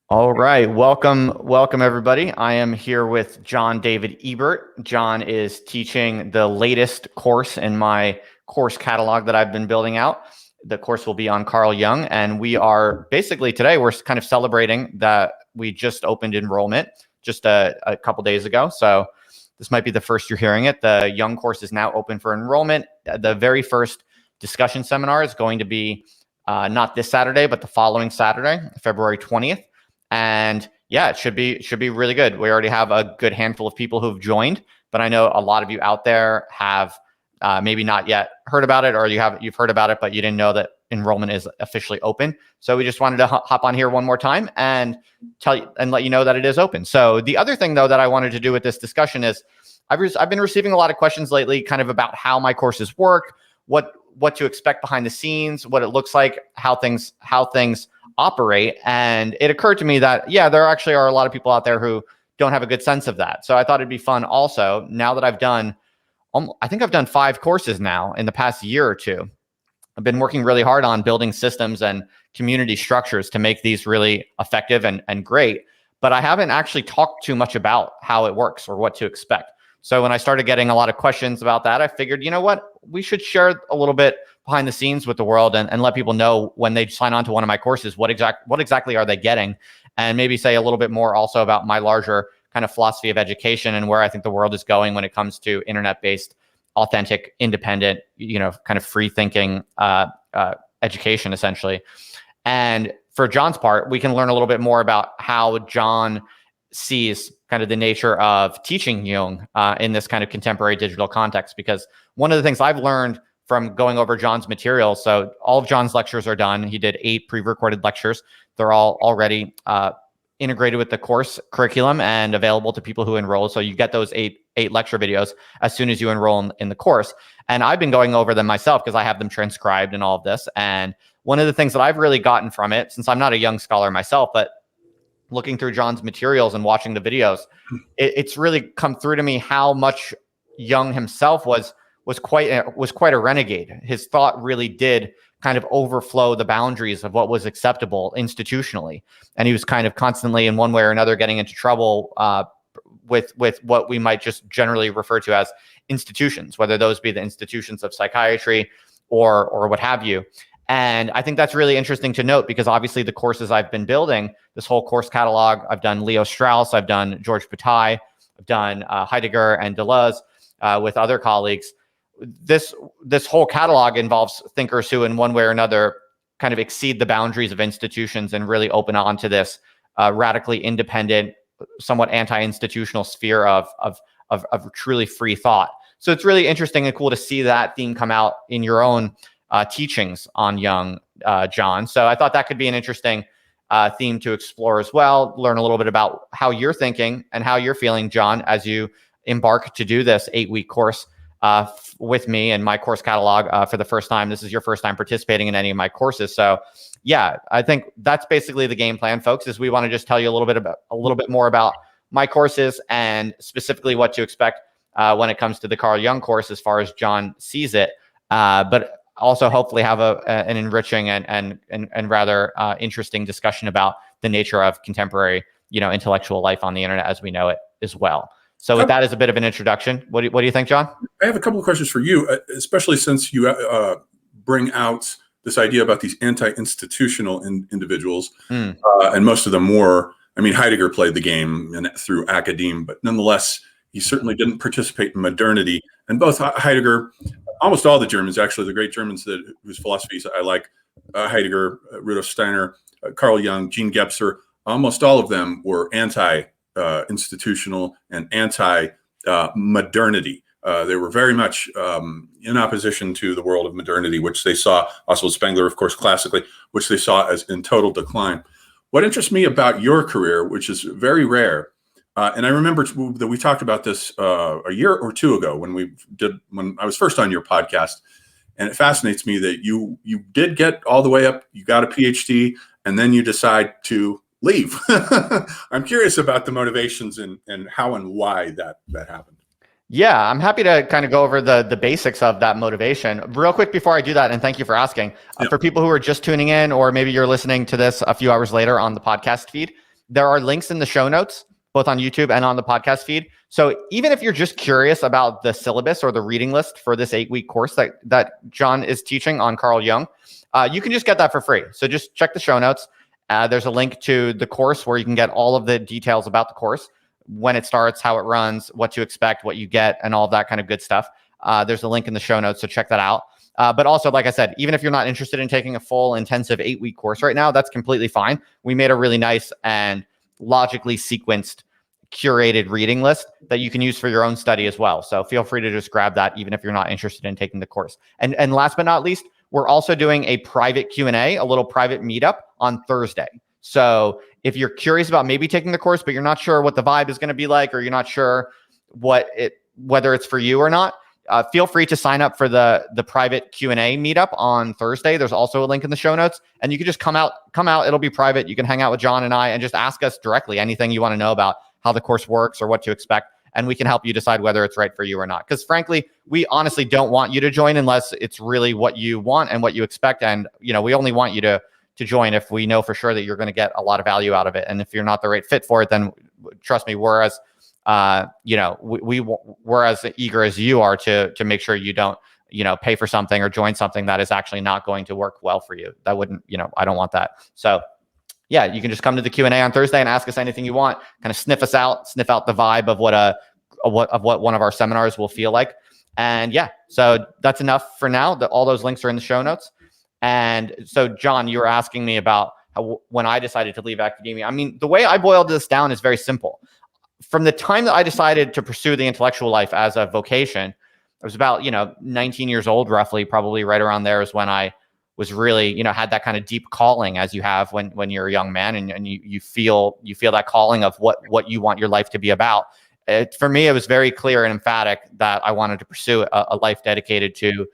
All right. Welcome everybody. I am here with John David Ebert. John is teaching the latest course in my course catalog that I've been building out. The course will be on Carl Jung, and we are basically today we're kind of celebrating that we just opened enrollment just a couple days ago. So this might be the first you're hearing it. The Jung course is now open for enrollment. The very first discussion seminar is going to be not this Saturday, but the following Saturday, February 20th. And yeah, it should be really good. We already have a good handful of people who've joined, but I know a lot of you out there have maybe not yet heard about it, or you've heard about it, but you didn't know that enrollment is officially open. So we just wanted to hop on here one more time and tell you and let you know that it is open. So the other thing though that I wanted to do with this discussion is I've been receiving a lot of questions lately, kind of about how my courses work, what to expect behind the scenes, what it looks like, how things operate. And it occurred to me that, yeah, there actually are a lot of people out there who don't have a good sense of that. So I thought it'd be fun also, now that I think I've done 5 courses now in the past year or two. I've been working really hard on building systems and community structures to make these really effective and great. But I haven't actually talked too much about how it works or what to expect. So when I started getting a lot of questions about that, I figured, you know what, we should share a little bit behind the scenes with the world and let people know when they sign on to one of my courses, what exactly are they getting, and maybe say a little bit more also about my larger kind of philosophy of education and where I think the world is going when it comes to internet-based, authentic, independent, kind of free thinking education, essentially. And for John's part, we can learn a little bit more about how John sees kind of the nature of teaching Jung in this kind of contemporary digital context. Because one of the things I've learned from going over John's material, so all of John's lectures are done. He did 8 pre-recorded lectures. They're all already integrated with the course curriculum and available to people who enroll. So you get those eight lecture videos as soon as you enroll in the course. And I've been going over them myself because I have them transcribed and all of this. And one of the things that I've really gotten from it, since I'm not a Jung scholar myself, but looking through John's materials and watching the videos, it's really come through to me how much Jung himself was quite a renegade. His thought really did kind of overflow the boundaries of what was acceptable institutionally, and he was kind of constantly, in one way or another, getting into trouble with what we might just generally refer to as institutions, whether those be the institutions of psychiatry or what have you. And I think that's really interesting to note, because obviously the courses I've been building, this whole course catalog, I've done Leo Strauss, I've done George Bataille, I've done Heidegger and Deleuze with other colleagues. This whole catalog involves thinkers who, in one way or another, kind of exceed the boundaries of institutions and really open on to this radically independent, somewhat anti-institutional sphere of truly free thought. So it's really interesting and cool to see that theme come out in your own teachings on Jung, John. So I thought that could be an interesting theme to explore as well. Learn a little bit about how you're thinking and how you're feeling, John, as you embark to do this 8-week course with me and my course catalog for the first time. This is your first time participating in any of my courses. So yeah, I think that's basically the game plan, folks, is we want to just tell you a little bit more about my courses and specifically what to expect when it comes to the Carl Jung course as far as John sees it. But also hopefully have an enriching and rather interesting discussion about the nature of contemporary, intellectual life on the internet as we know it as well. So with that as a bit of an introduction, what do you think, John? I have a couple of questions for you, especially since you bring out this idea about these anti-institutional individuals, and most of them were, Heidegger played the game through academe, but nonetheless, he certainly didn't participate in modernity. And both Heidegger, almost all the Germans, actually, the great Germans whose philosophies I like, Heidegger, Rudolf Steiner, Carl Jung, Jean Gebser, almost all of them were anti-institutional and anti-modernity. They were very much in opposition to the world of modernity, which they saw, Oswald Spengler, of course, classically, which they saw as in total decline. What interests me about your career, which is very rare, and I remember that we talked about this a year or two ago when I was first on your podcast, and it fascinates me that you did get all the way up, you got a PhD, and then you decide to leave. I'm curious about the motivations and how and why that happened. Yeah, I'm happy to kind of go over the basics of that motivation real quick before I do that. And thank you for asking. For people who are just tuning in, or maybe you're listening to this a few hours later on the podcast feed, There are links in the show notes, both on YouTube and on the podcast feed. So even if you're just curious about the syllabus or the reading list for this 8-week course that John is teaching on Carl Jung, you can just get that for free. So just check the show notes. There's a link to the course where you can get all of the details about the course, when it starts, how it runs, what to expect, what you get, and all of that kind of good stuff. There's a link in the show notes, so check that out. But also, like I said, even if you're not interested in taking a full intensive 8-week course right now, that's completely fine. We made a really nice and logically sequenced, curated reading list that you can use for your own study as well. So feel free to just grab that, even if you're not interested in taking the course. And last but not least, we're also doing a private Q&A, a little private meetup on Thursday. So if you're curious about maybe taking the course, but you're not sure what the vibe is going to be like, or you're not sure whether it's for you or not, feel free to sign up for the private Q&A meetup on Thursday. There's also a link in the show notes, and you can just come out. It'll be private. You can hang out with John and I and just ask us directly anything you want to know about how the course works or what to expect. And we can help you decide whether it's right for you or not. Because frankly, we honestly don't want you to join unless it's really what you want and what you expect. And, we only want you to join if we know for sure that you're going to get a lot of value out of it. And if you're not the right fit for it, then trust me, we're as eager as you are to make sure you don't, pay for something or join something that is actually not going to work well for you. That wouldn't, I don't want that. So yeah, you can just come to the Q&A on Thursday and ask us anything you want, kind of sniff out the vibe of what one of our seminars will feel like. And yeah, so that's enough for now. All those links are in the show notes. And so, John, you were asking me about when I decided to leave academia. I mean, the way I boiled this down is very simple. From the time that I decided to pursue the intellectual life as a vocation, I was about, 19 years old, roughly, probably right around there is when I was really, had that kind of deep calling, as you have when you're a young man, and you feel that calling of what you want your life to be about. For me, it was very clear and emphatic that I wanted to pursue a life dedicated to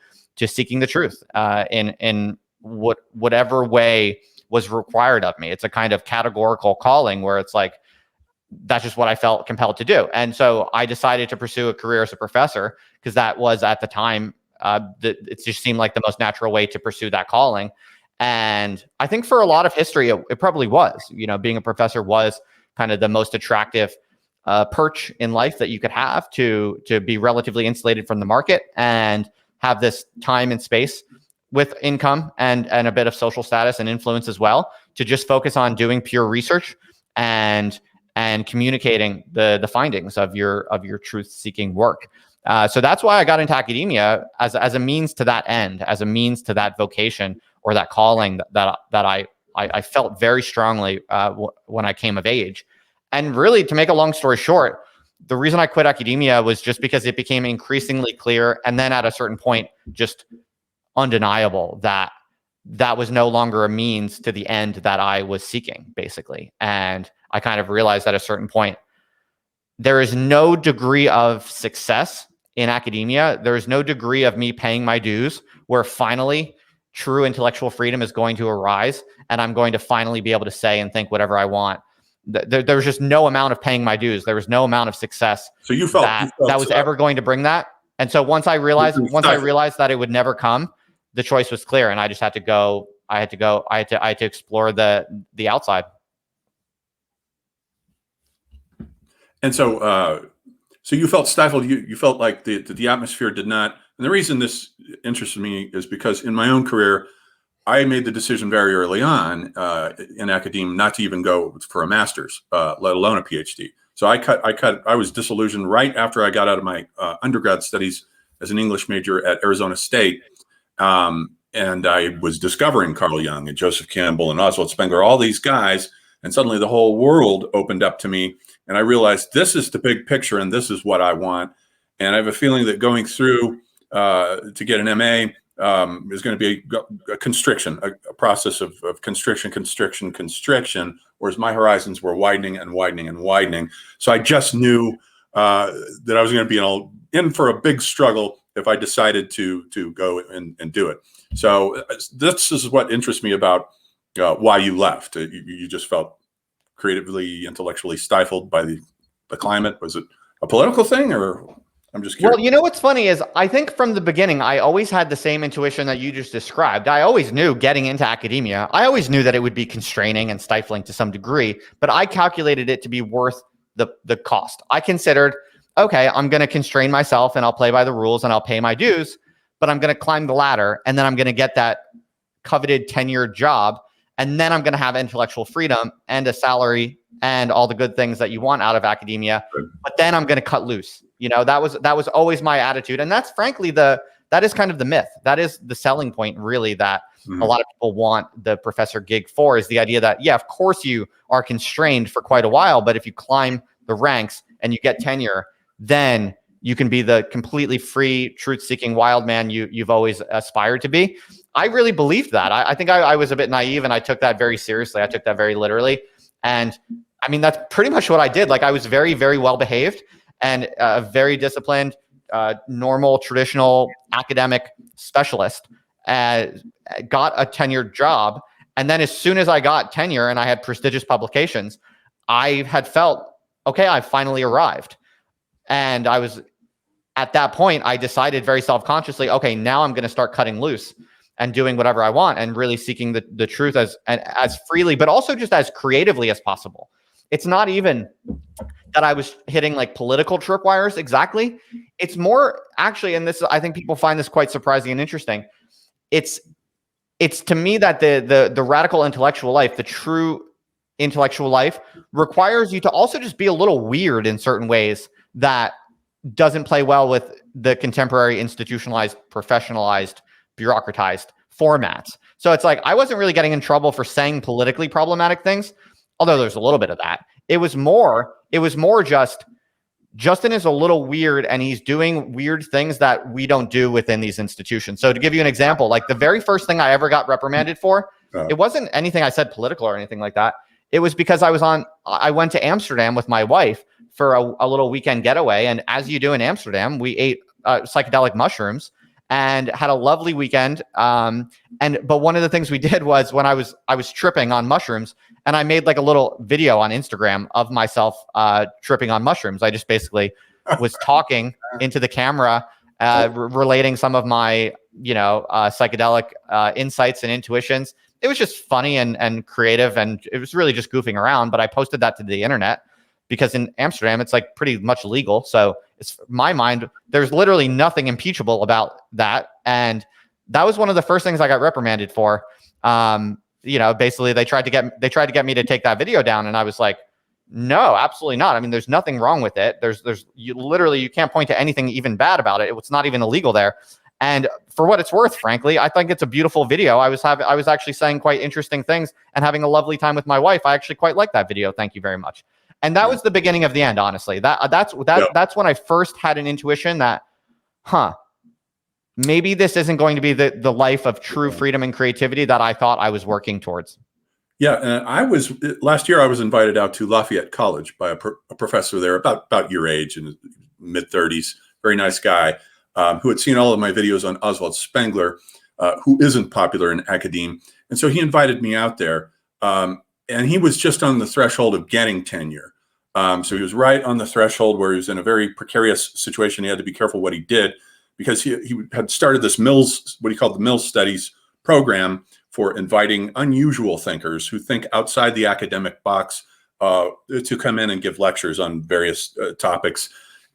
seeking the truth in whatever way was required of me. It's a kind of categorical calling where it's like, that's just what I felt compelled to do. And so I decided to pursue a career as a professor because that was at the time, it just seemed like the most natural way to pursue that calling. And I think for a lot of history, it probably was, being a professor was kind of the most attractive perch in life that you could have to be relatively insulated from the market and have this time and space with income and a bit of social status and influence as well, to just focus on doing pure research and communicating the findings of your truth-seeking work. So that's why I got into academia as a means to that end, as a means to that vocation or that calling that I felt very strongly when I came of age. And really, to make a long story short, the reason I quit academia was just because it became increasingly clear, and then at a certain point, just undeniable that was no longer a means to the end that I was seeking, basically. And I kind of realized at a certain point, there is no degree of success in academia. There is no degree of me paying my dues where finally true intellectual freedom is going to arise, and I'm going to finally be able to say and think whatever I want. There was just no amount of paying my dues. There was no amount of success So you felt that was ever going to bring that. And so once I realized that it would never come, the choice was clear, and I just had to go. I had to explore the outside. And so you felt stifled. You felt like the atmosphere did not. And the reason this interested me is because in my own career, I made the decision very early on in academia not to even go for a master's, let alone a PhD. So I was disillusioned right after I got out of my undergrad studies as an English major at Arizona State. And I was discovering Carl Jung and Joseph Campbell and Oswald Spengler, all these guys. And suddenly the whole world opened up to me. And I realized this is the big picture and this is what I want. And I have a feeling that going through to get an MA is going to be a constriction, a process of constriction, whereas my horizons were widening and widening and widening. So I just knew that I was going to be in for a big struggle if I decided to go and do it. So this is what interests me about why you left. You just felt creatively, intellectually stifled by the climate. Was it a political thing or? I'm just Well, curious. you know what's funny is I think from the beginning, I always had the same intuition that you just described. I always knew getting into academia, I always knew that it would be constraining and stifling to some degree, but I calculated it to be worth the cost. I considered, okay, I'm going to constrain myself and I'll play by the rules and I'll pay my dues, but I'm going to climb the ladder and then I'm going to get that coveted tenured job. And then I'm going to have intellectual freedom and a salary and all the good things that you want out of academia. But then I'm going to cut loose. You know, that was always my attitude. And that's frankly that is kind of the myth. That is the selling point, really, that a lot of people want the professor gig for, is the idea that, yeah, of course you are constrained for quite a while, but if you climb the ranks and you get tenure, then you can be the completely free, truth-seeking wild man you've always aspired to be. I really believed that. I think I was a bit naive and I took that very seriously. I took that very literally. And I mean, that's pretty much what I did. Like, I was very, very well behaved and very disciplined, normal, traditional academic specialist, got a tenured job. And then as soon as I got tenure and I had prestigious publications, I had felt, okay, I've finally arrived. And I was, at that point, I decided very self-consciously, okay, now I'm going to start cutting loose and doing whatever I want and really seeking the truth as freely, but also just as creatively as possible. It's not even that I was hitting like political tripwires exactly. It's more actually, and this, I think people find this quite surprising and interesting. It's to me that the radical intellectual life, the true intellectual life, requires you to also just be a little weird in certain ways that doesn't play well with the contemporary institutionalized, professionalized, bureaucratized formats. So it's like, I wasn't really getting in trouble for saying politically problematic things, although there's a little bit of that. It was more just Justin is a little weird and he's doing weird things that we don't do within these institutions. So to give you an example, like the very first thing I ever got reprimanded for, it wasn't anything I said political or anything like that. It was because I went to Amsterdam with my wife for a little weekend getaway. And as you do in Amsterdam, we ate psychedelic mushrooms and had a lovely weekend. But one of the things we did was, when I was tripping on mushrooms, and I made like a little video on Instagram of myself tripping on mushrooms. I just basically was talking into the camera, relating some of my psychedelic insights and intuitions. It was just funny and creative, and it was really just goofing around. But I posted that to the internet because in Amsterdam, it's like pretty much legal. So it's my mind, there's literally nothing impeachable about that. And that was one of the first things I got reprimanded for. Basically they tried to get me to take that video down. And I was like, no, absolutely not. I mean, there's nothing wrong with it. You can't point to anything even bad about it. It's not even illegal there. And for what it's worth, frankly, I think it's a beautiful video. I was actually saying quite interesting things and having a lovely time with my wife. I actually quite like that video. Thank you very much. And that was the beginning of the end, honestly. That's when I first had an intuition that, maybe this isn't going to be the life of true freedom and creativity that I thought I was working towards. Yeah, last year I was invited out to Lafayette College by a professor there, about your age, in his mid-30s, very nice guy, who had seen all of my videos on Oswald Spengler, who isn't popular in academia. And so he invited me out there, and he was just on the threshold of getting tenure. So he was right on the threshold where he was in a very precarious situation. He had to be careful what he did, because he had started this what he called the Mills Studies program for inviting unusual thinkers who think outside the academic box to come in and give lectures on various topics.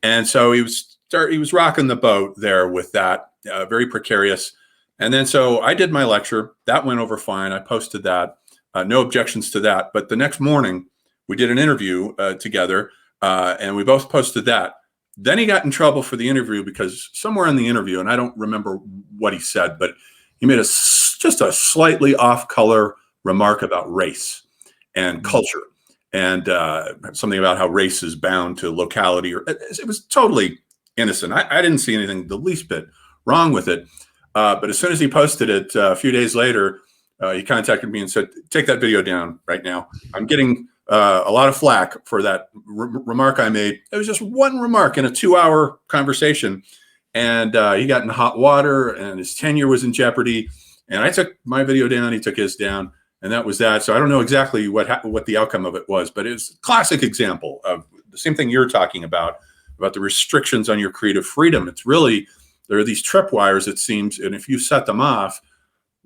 And so he was rocking the boat there with that, very precarious. And then so I did my lecture. That went over fine. I posted that. No objections to that. But the next morning, we did an interview together, and we both posted that. Then he got in trouble for the interview because somewhere in the interview, and I don't remember what he said, but he made just a slightly off-color remark about race and culture, and something about how race is bound to locality. It was totally innocent. I didn't see anything the least bit wrong with it. But as soon as he posted it, a few days later, he contacted me and said, "Take that video down right now. I'm getting a lot of flack for that remark I made." It was just one remark in a 2-hour conversation. And he got in hot water and his tenure was in jeopardy. And I took my video down, he took his down, and that was that. So I don't know exactly what the outcome of it was, but it was a classic example of the same thing you're talking about, about the restrictions on your creative freedom. It's really, there are these tripwires, it seems, and if you set them off,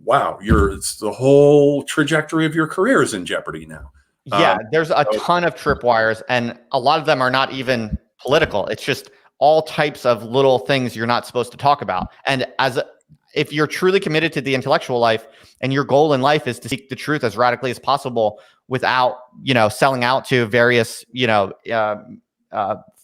wow, it's the whole trajectory of your career is in jeopardy now. Yeah, there's a ton of tripwires, and a lot of them are not even political. It's just all types of little things you're not supposed to talk about. And if you're truly committed to the intellectual life, and your goal in life is to seek the truth as radically as possible without, selling out to various,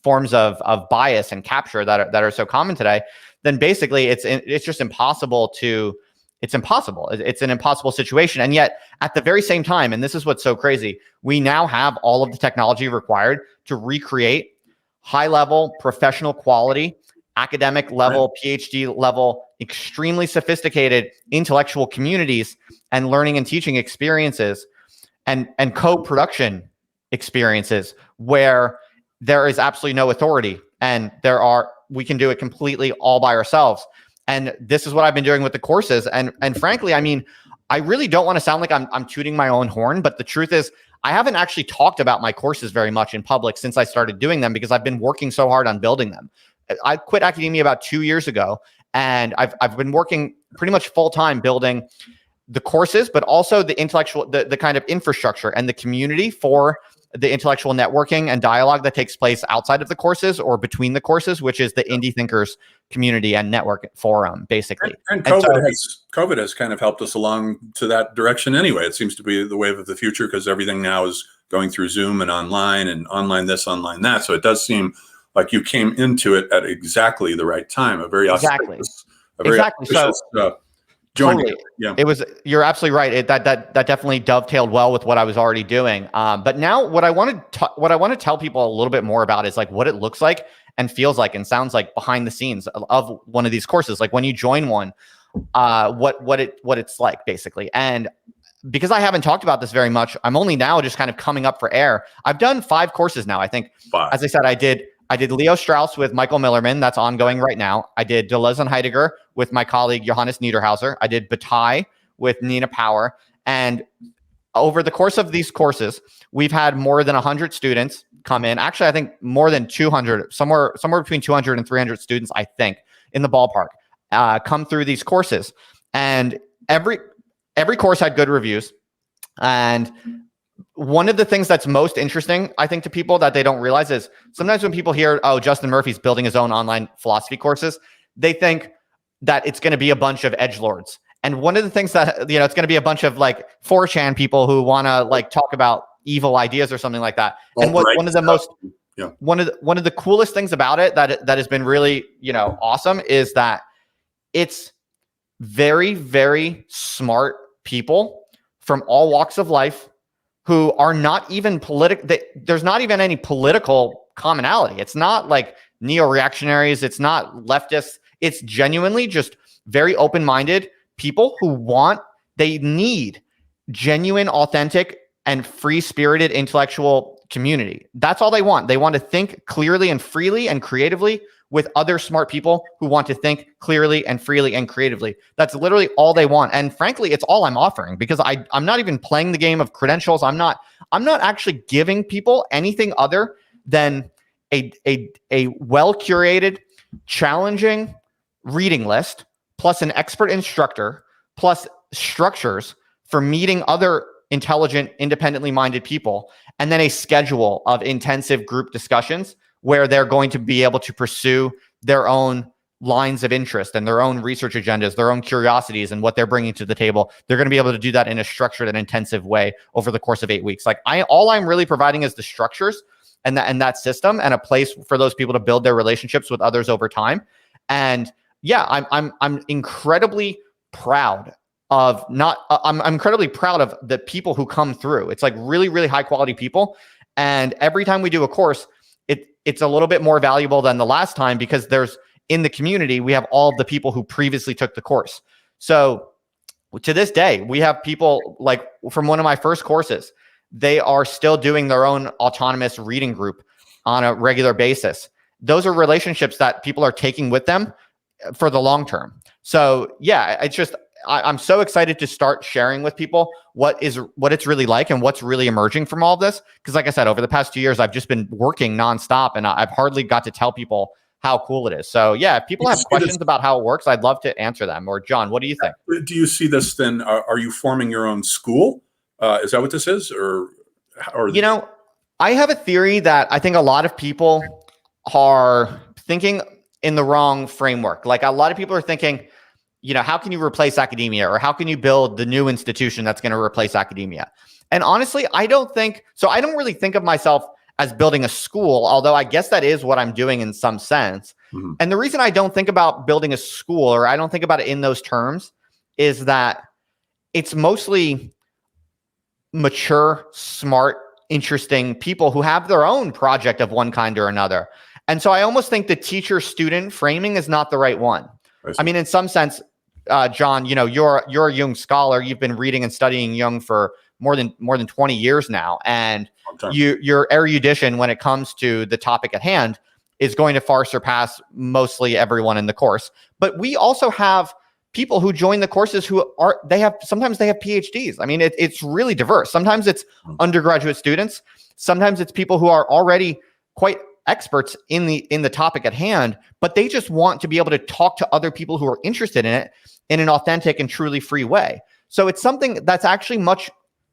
forms of bias and capture that are so common today, then basically it's just impossible to. It's impossible. It's an impossible situation. And yet at the very same time, and this is what's so crazy, we now have all of the technology required to recreate high level, professional quality, academic level, PhD level, extremely sophisticated intellectual communities and learning and teaching experiences and co-production experiences where there is absolutely no authority and we can do it completely all by ourselves. And this is what I've been doing with the courses. And frankly, I mean, I really don't want to sound like I'm tooting my own horn, but the truth is I haven't actually talked about my courses very much in public since I started doing them because I've been working so hard on building them. I quit academia about 2 years ago, and I've been working pretty much full time building the courses, but also the intellectual, the kind of infrastructure and the community for the intellectual networking and dialogue that takes place outside of the courses or between the courses, which is the Indie Thinkers community and network forum, basically. And COVID has kind of helped us along to that direction anyway. It seems to be the wave of the future because everything now is going through Zoom and online this, online that. So it does seem like you came into it at exactly the right time, a very auspicious, Totally. Yeah. You're absolutely right. That definitely dovetailed well with what I was already doing. But now what I want to tell people a little bit more about is like what it looks like and feels like and sounds like behind the scenes of one of these courses. Like when you join one, what it's like basically. And because I haven't talked about this very much, I'm only now just kind of coming up for air. I've done 5 courses now. I think, as I said, I did Leo Strauss with Michael Millerman. That's ongoing right now. I did Deleuze and Heidegger with my colleague Johannes Niederhauser. I did Bataille with Nina Power. And over the course of these courses, we've had more than 100 students come in. Actually, I think more than 200, somewhere between 200 and 300 students, I think, in the ballpark, come through these courses. And every course had good reviews. And one of the things that's most interesting, I think, to people that they don't realize is sometimes when people hear, oh, Justin Murphy's building his own online philosophy courses, they think that it's going to be a bunch of edgelords. And one of the things that, it's going to be a bunch of like 4chan people who want to like talk about evil ideas or something like that. And one of the coolest things about it that has been really, awesome is that it's very, very smart people from all walks of life who are not even there's not even any political commonality. It's not like neo-reactionaries. It's not leftists. It's genuinely just very open-minded people they need genuine, authentic, and free-spirited intellectual community. That's all they want. They want to think clearly and freely and creatively with other smart people who want to think clearly and freely and creatively. That's literally all they want. And frankly, it's all I'm offering because I'm not even playing the game of credentials. I'm not actually giving people anything other than a well-curated, challenging reading list, plus an expert instructor, plus structures for meeting other intelligent, independently minded people, and then a schedule of intensive group discussions where they're going to be able to pursue their own lines of interest and their own research agendas, their own curiosities, and what they're bringing to the table. They're going to be able to do that in a structured and intensive way over the course of 8 weeks. Like all I'm really providing is the structures and that system and a place for those people to build their relationships with others over time. And yeah, I'm incredibly proud of I'm incredibly proud of the people who come through. It's like really, really high quality people. And every time we do a course, it's a little bit more valuable than the last time because in the community, we have all of the people who previously took the course. So to this day, we have people like from one of my first courses, they are still doing their own autonomous reading group on a regular basis. Those are relationships that people are taking with them for the long term. So yeah, it's just, I'm so excited to start sharing with people what it's really like and what's really emerging from all of this. Because like I said, over the past 2 years, I've just been working nonstop, and I've hardly got to tell people how cool it is. So yeah, if people have questions about how it works, I'd love to answer them. Or John, what do you think? Do you see this then? Are you forming your own school? Is that what this is? Or I have a theory that I think a lot of people are thinking in the wrong framework. Like a lot of people are thinking, how can you replace academia, or how can you build the new institution that's going to replace academia? And honestly, I don't really think of myself as building a school, although I guess that is what I'm doing in some sense. Mm-hmm. And the reason I don't think about building a school, or I don't think about it in those terms, is that it's mostly mature, smart, interesting people who have their own project of one kind or another. And so I almost think the teacher-student framing is not the right one. I mean, in some sense, John, you're a Jung scholar. You've been reading and studying Jung for more than 20 years now, and your erudition when it comes to the topic at hand is going to far surpass mostly everyone in the course. But we also have people who join the courses who sometimes they have PhDs. I mean, it's really diverse. Sometimes it's undergraduate students. Sometimes it's people who are already quite experts in the topic at hand, but they just want to be able to talk to other people who are interested in it in an authentic and truly free way. So it's something that's actually much,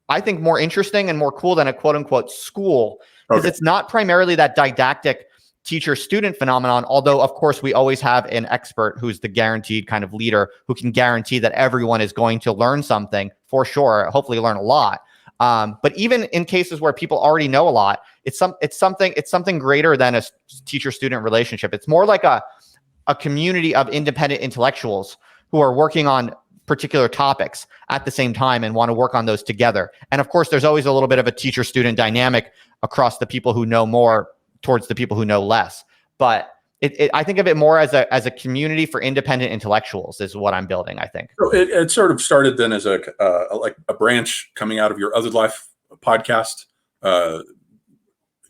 I think, more interesting and more cool than a quote unquote school, because it's not primarily that didactic teacher-student phenomenon, although of course we always have an expert who's the guaranteed kind of leader who can guarantee that everyone is going to learn something for sure, hopefully learn a lot. But even in cases where people already know a lot, it's something greater than a teacher-student relationship. It's more like a community of independent intellectuals who are working on particular topics at the same time and want to work on those together. And of course, there's always a little bit of a teacher-student dynamic across the people who know more towards the people who know less. But I think of it more as a community for independent intellectuals is what I'm building, I think. So it sort of started then as a branch coming out of your Other Life podcast.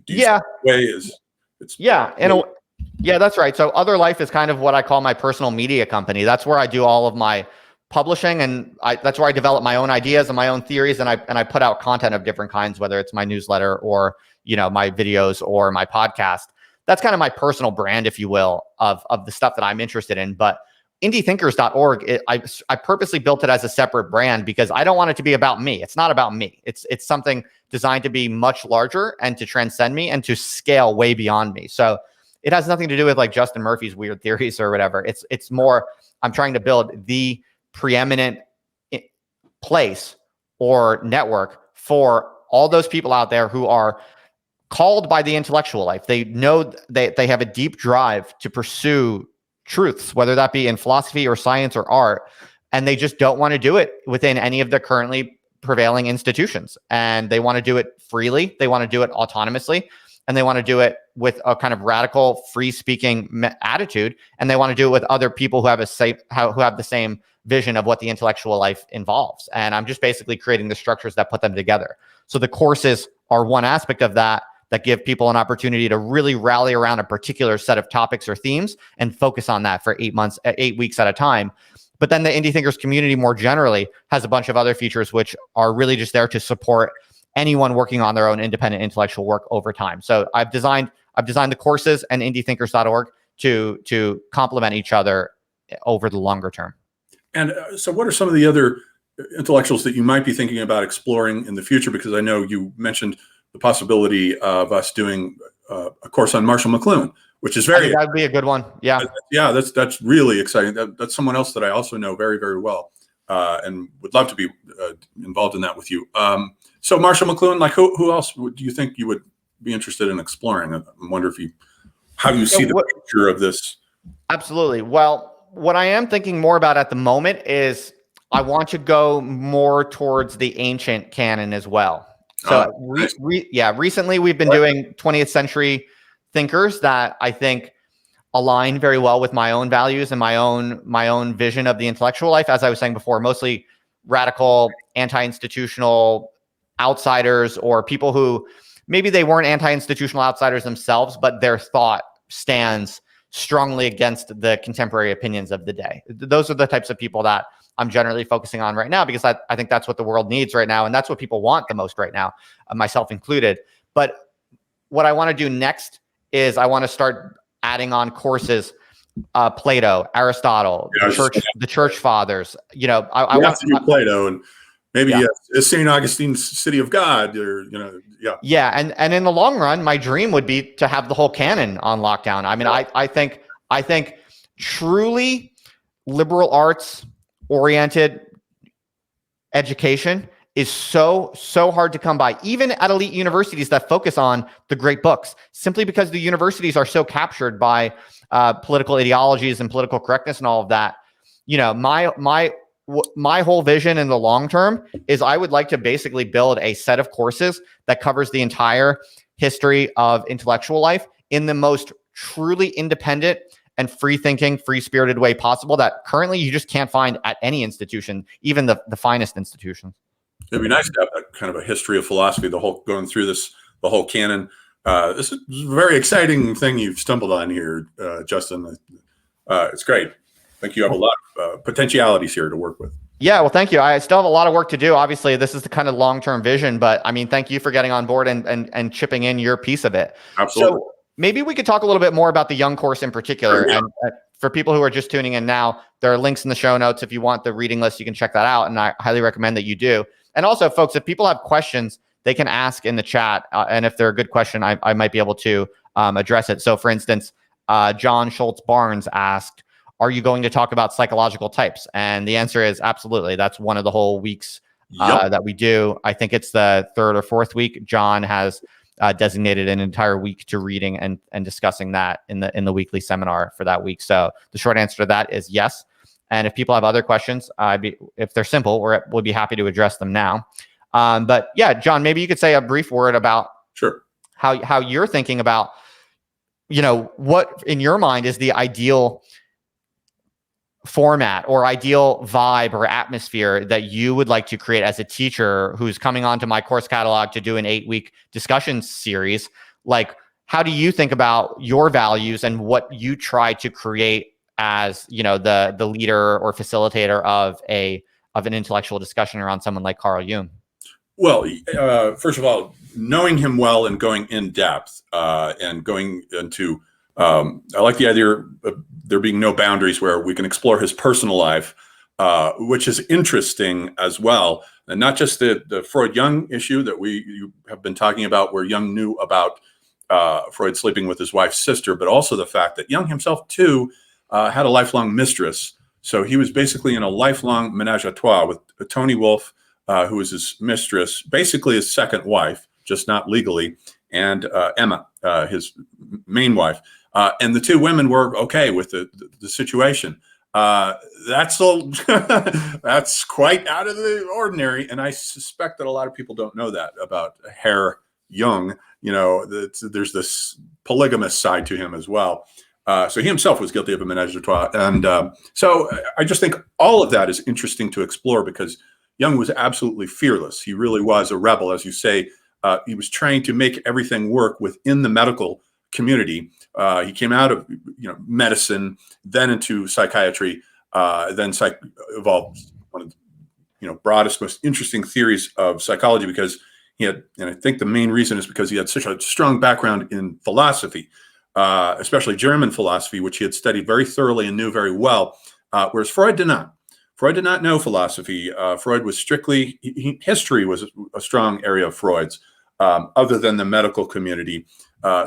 Yeah, that's right. So Other Life is kind of what I call my personal media company. That's where I do all of my publishing, and that's where I develop my own ideas and my own theories, and I put out content of different kinds, whether it's my newsletter or my videos or my podcast. That's kind of my personal brand, if you will, of the stuff that I'm interested in. But indiethinkers.org, I purposely built it as a separate brand because I don't want it to be about me. It's not about me. It's something designed to be much larger and to transcend me and to scale way beyond me. So it has nothing to do with like Justin Murphy's weird theories or whatever. It's more, I'm trying to build the preeminent place or network for all those people out there who are called by the intellectual life. They know they have a deep drive to pursue truths, whether that be in philosophy or science or art, and they just don't want to do it within any of the currently prevailing institutions. And they want to do it freely. They want to do it autonomously, and they want to do it with a kind of radical, free-speaking attitude. And they want to do it with other people who have the same vision of what the intellectual life involves. And I'm just basically creating the structures that put them together. So the courses are one aspect of that give people an opportunity to really rally around a particular set of topics or themes and focus on that for 8 weeks at a time. But then the Indie Thinkers community more generally has a bunch of other features which are really just there to support anyone working on their own independent intellectual work over time. So I've designed the courses and indiethinkers.org to complement each other over the longer term. And so what are some of the other intellectuals that you might be thinking about exploring in the future? Because I know you mentioned the possibility of us doing a course on Marshall McLuhan, which is very— that'd be a good one. Yeah. Yeah, that's really exciting. That's someone else that I also know very, very well, and would love to be involved in that with you. So Marshall McLuhan, like who else do you think you would be interested in exploring? I wonder how do you see the picture of this? Absolutely. Well, what I am thinking more about at the moment is I want to go more towards the ancient canon as well. So recently we've been doing 20th century thinkers that I think align very well with my own values and my own vision of the intellectual life. As I was saying before, mostly radical, anti-institutional outsiders, or people who maybe they weren't anti-institutional outsiders themselves, but their thought stands strongly against the contemporary opinions of the day. Those are the types of people that I'm generally focusing on right now, because I think that's what the world needs right now. And that's what people want the most right now, myself included. But what I want to do next is I want to start adding on courses, Plato, Aristotle, the church fathers. I want to do Plato, and maybe St. Augustine's City of God, or Yeah, and in the long run, my dream would be to have the whole canon on lockdown. I mean, I think truly liberal arts oriented education is so hard to come by, even at elite universities that focus on the great books, simply because the universities are so captured by political ideologies and political correctness and all of that. My whole vision in the long term is I would like to basically build a set of courses that covers the entire history of intellectual life in the most truly independent and free-thinking, free-spirited way possible that currently you just can't find at any institution, even the finest institutions. It'd be nice to have a kind of a history of philosophy, the whole canon. This is a very exciting thing you've stumbled on here, Justin. It's great. I think you have a lot of potentialities here to work with. Yeah, well, thank you. I still have a lot of work to do. Obviously, this is the kind of long-term vision, but I mean, thank you for getting on board and chipping in your piece of it. Absolutely. So maybe we could talk a little bit more about the Jung course in particular. Sure, yeah. And for people who are just tuning in now, there are links in the show notes. If you want the reading list, you can check that out. And I highly recommend that you do. And also, folks, if people have questions, they can ask in the chat. And if they're a good question, I might be able to address it. So for instance, John Schultz Barnes asked, are you going to talk about psychological types? And the answer is absolutely. That's one of the whole weeks that we do. I think it's the third or fourth week. John has designated an entire week to reading and discussing that in the weekly seminar for that week. So the short answer to that is yes. And if people have other questions, if they're simple, we'll be happy to address them now. But yeah, John, maybe you could say a brief word about how you're thinking about, what in your mind is the ideal format or ideal vibe or atmosphere that you would like to create as a teacher who's coming onto my course catalog to do an 8-week discussion series. Like, how do you think about your values and what you try to create as, the leader or facilitator of an intellectual discussion around someone like Carl Jung? Well, first of all, knowing him well and going in depth and going into, I like the idea of there being no boundaries, where we can explore his personal life, which is interesting as well. And not just the Freud-Jung issue that you have been talking about, where Jung knew about Freud sleeping with his wife's sister, but also the fact that Jung himself, too, had a lifelong mistress. So he was basically in a lifelong menage a trois with Toni Wolff, who was his mistress, basically his second wife, just not legally, and Emma, his main wife. And the two women were okay with the situation. That's that's quite out of the ordinary. And I suspect that a lot of people don't know that about Herr Jung. There's this polygamous side to him as well. So he himself was guilty of a menage a trois. And so I just think all of that is interesting to explore, because Jung was absolutely fearless. He really was a rebel, as you say. He was trying to make everything work within the medical community. He came out of medicine, then into psychiatry, then evolved one of the broadest, most interesting theories of psychology, because he had, and I think the main reason is because he had such a strong background in philosophy, especially German philosophy, which he had studied very thoroughly and knew very well, whereas Freud did not. Freud did not know philosophy. Freud was strictly, history was a strong area of Freud's, other than the medical community.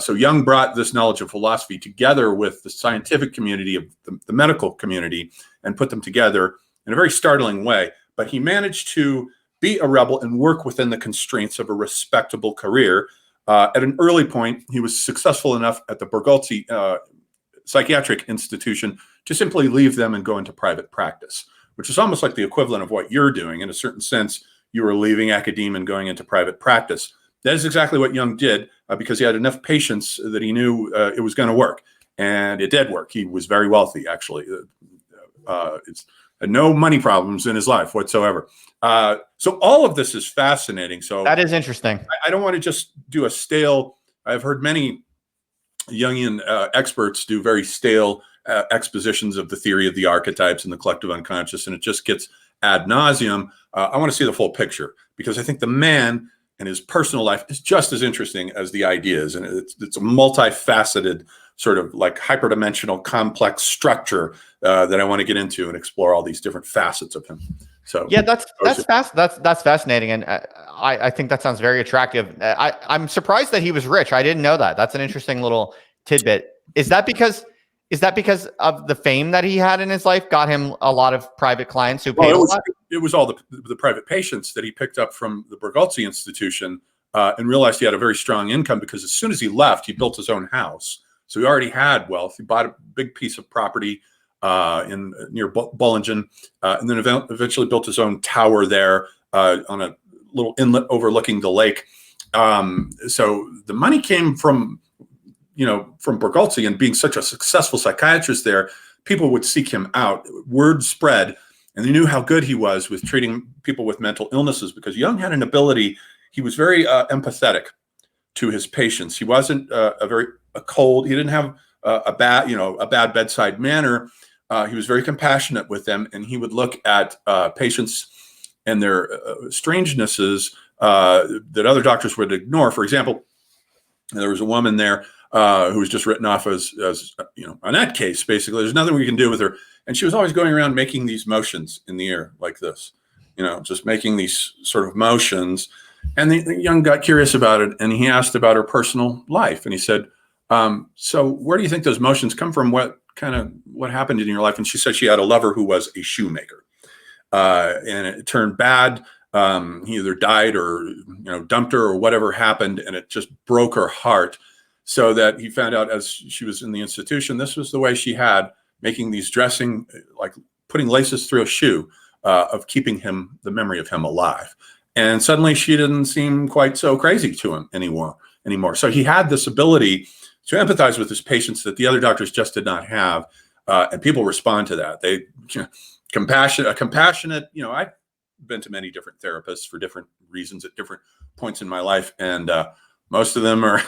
So Jung brought this knowledge of philosophy together with the scientific community of the medical community and put them together in a very startling way. But he managed to be a rebel and work within the constraints of a respectable career. At an early point, he was successful enough at the Bergholtzi Psychiatric Institution to simply leave them and go into private practice, which is almost like the equivalent of what you're doing. In a certain sense, you were leaving academia and going into private practice. That is exactly what Jung did, because he had enough patience that he knew it was going to work. And it did work. He was very wealthy, actually. It's no money problems in his life whatsoever. So all of this is fascinating. So that is interesting. I don't want to just do a stale, I've heard many Jungian experts do very stale expositions of the theory of the archetypes and the collective unconscious, and it just gets ad nauseum. I want to see the full picture, because I think the man and his personal life is just as interesting as the ideas, and it's a multifaceted sort of like hyperdimensional complex structure that I want to get into and explore all these different facets of him. So yeah, that's fascinating, and I think that sounds very attractive. I'm surprised that he was rich. I didn't know that. That's an interesting little tidbit. Is that because of the fame that he had in his life got him a lot of private clients who paid a lot? It was all the private patients that he picked up from the Bergalzi Institution, and realized he had a very strong income, because as soon as he left, he built his own house. So he already had wealth. He bought a big piece of property near Bollingen, and then eventually built his own tower there on a little inlet overlooking the lake. So the money came from Bergalzi, and being such a successful psychiatrist there, people would seek him out. Word spread, and they knew how good he was with treating people with mental illnesses, because Jung had an ability. He was very empathetic to his patients. He wasn't a cold. He didn't have a bad bedside manner. He was very compassionate with them, and he would look at patients and their strangenesses that other doctors would ignore. For example, there was a woman there who was just written off as a net case. Basically, there's nothing we can do with her, and she was always going around making these motions in the air like this, just making these sort of motions. And the Jung got curious about it, and he asked about her personal life, and he said, "So where do you think those motions come from? What happened in your life?" And she said she had a lover who was a shoemaker, and it turned bad. He either died or dumped her, or whatever happened, and it just broke her heart. So that he found out, as she was in the institution, this was the way she had, making these dressing, like putting laces through a shoe, of keeping the memory of him alive. And suddenly she didn't seem quite so crazy to him anymore. So he had this ability to empathize with his patients that the other doctors just did not have. And people respond to that. They compassionate. I've been to many different therapists for different reasons at different points in my life. And most of them are,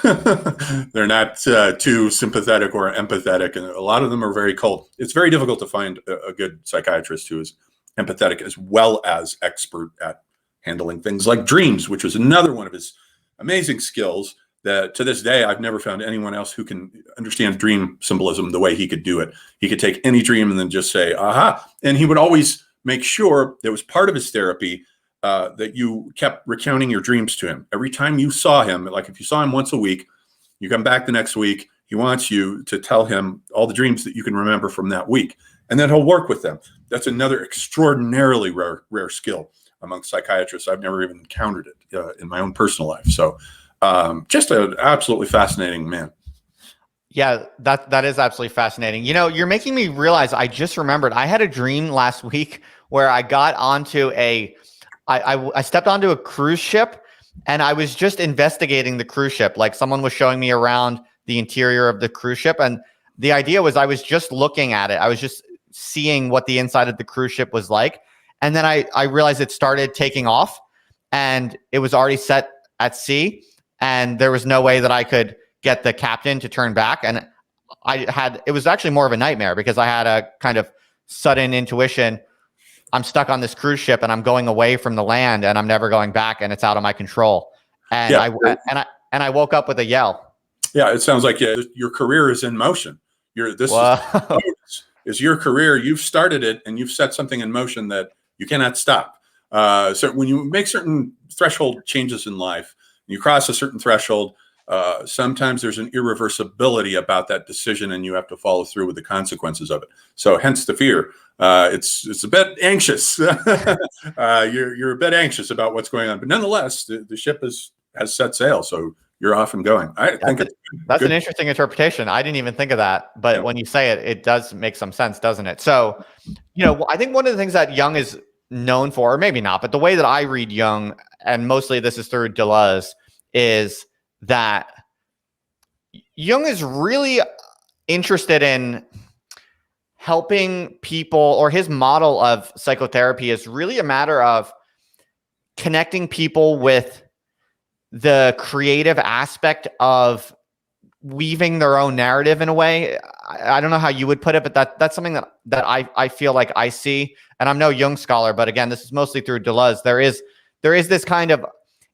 they're not too sympathetic or empathetic. And a lot of them are very cold. It's very difficult to find a good psychiatrist who is empathetic as well as expert at handling things like dreams, which was another one of his amazing skills that to this day, I've never found anyone else who can understand dream symbolism the way he could do it. He could take any dream and then just say, aha. And he would always make sure that was part of his therapy, that you kept recounting your dreams to him. Every time you saw him, like if you saw him once a week, you come back the next week, he wants you to tell him all the dreams that you can remember from that week. And then he'll work with them. That's another extraordinarily rare skill among psychiatrists. I've never even encountered it in my own personal life. So just an absolutely fascinating man. Yeah, that is absolutely fascinating. You're making me realize, I just remembered I had a dream last week where I got onto I stepped onto a cruise ship, and I was just investigating the cruise ship. Like, someone was showing me around the interior of the cruise ship. And the idea was I was just looking at it. I was just seeing what the inside of the cruise ship was like. And then I realized it started taking off, and it was already set at sea, and there was no way that I could get the captain to turn back. And it was actually more of a nightmare, because I had a kind of sudden intuition. I'm stuck on this cruise ship, and I'm going away from the land, and I'm never going back, and it's out of my control. And I woke up with a yell. Yeah, it sounds like your career is in motion. This is your career. You've started it, and you've set something in motion that you cannot stop. So when you make certain threshold changes in life, you cross a certain threshold, sometimes there's an irreversibility about that decision, and you have to follow through with the consequences of it. So hence the fear. It's a bit anxious. You're a bit anxious about what's going on, but nonetheless, the ship has set sail. So you're off and going. I think that's an interesting interpretation. I didn't even think of that, but when you say it, it does make some sense, doesn't it? So, I think one of the things that Jung is known for, or maybe not, but the way that I read Jung, and mostly this is through Deleuze, is that Jung is really interested in helping people, or his model of psychotherapy is really a matter of connecting people with the creative aspect of weaving their own narrative in a way. I don't know how you would put it, but that's something that I feel like I see. And I'm no Jung scholar, but again, this is mostly through Deleuze. There is this kind of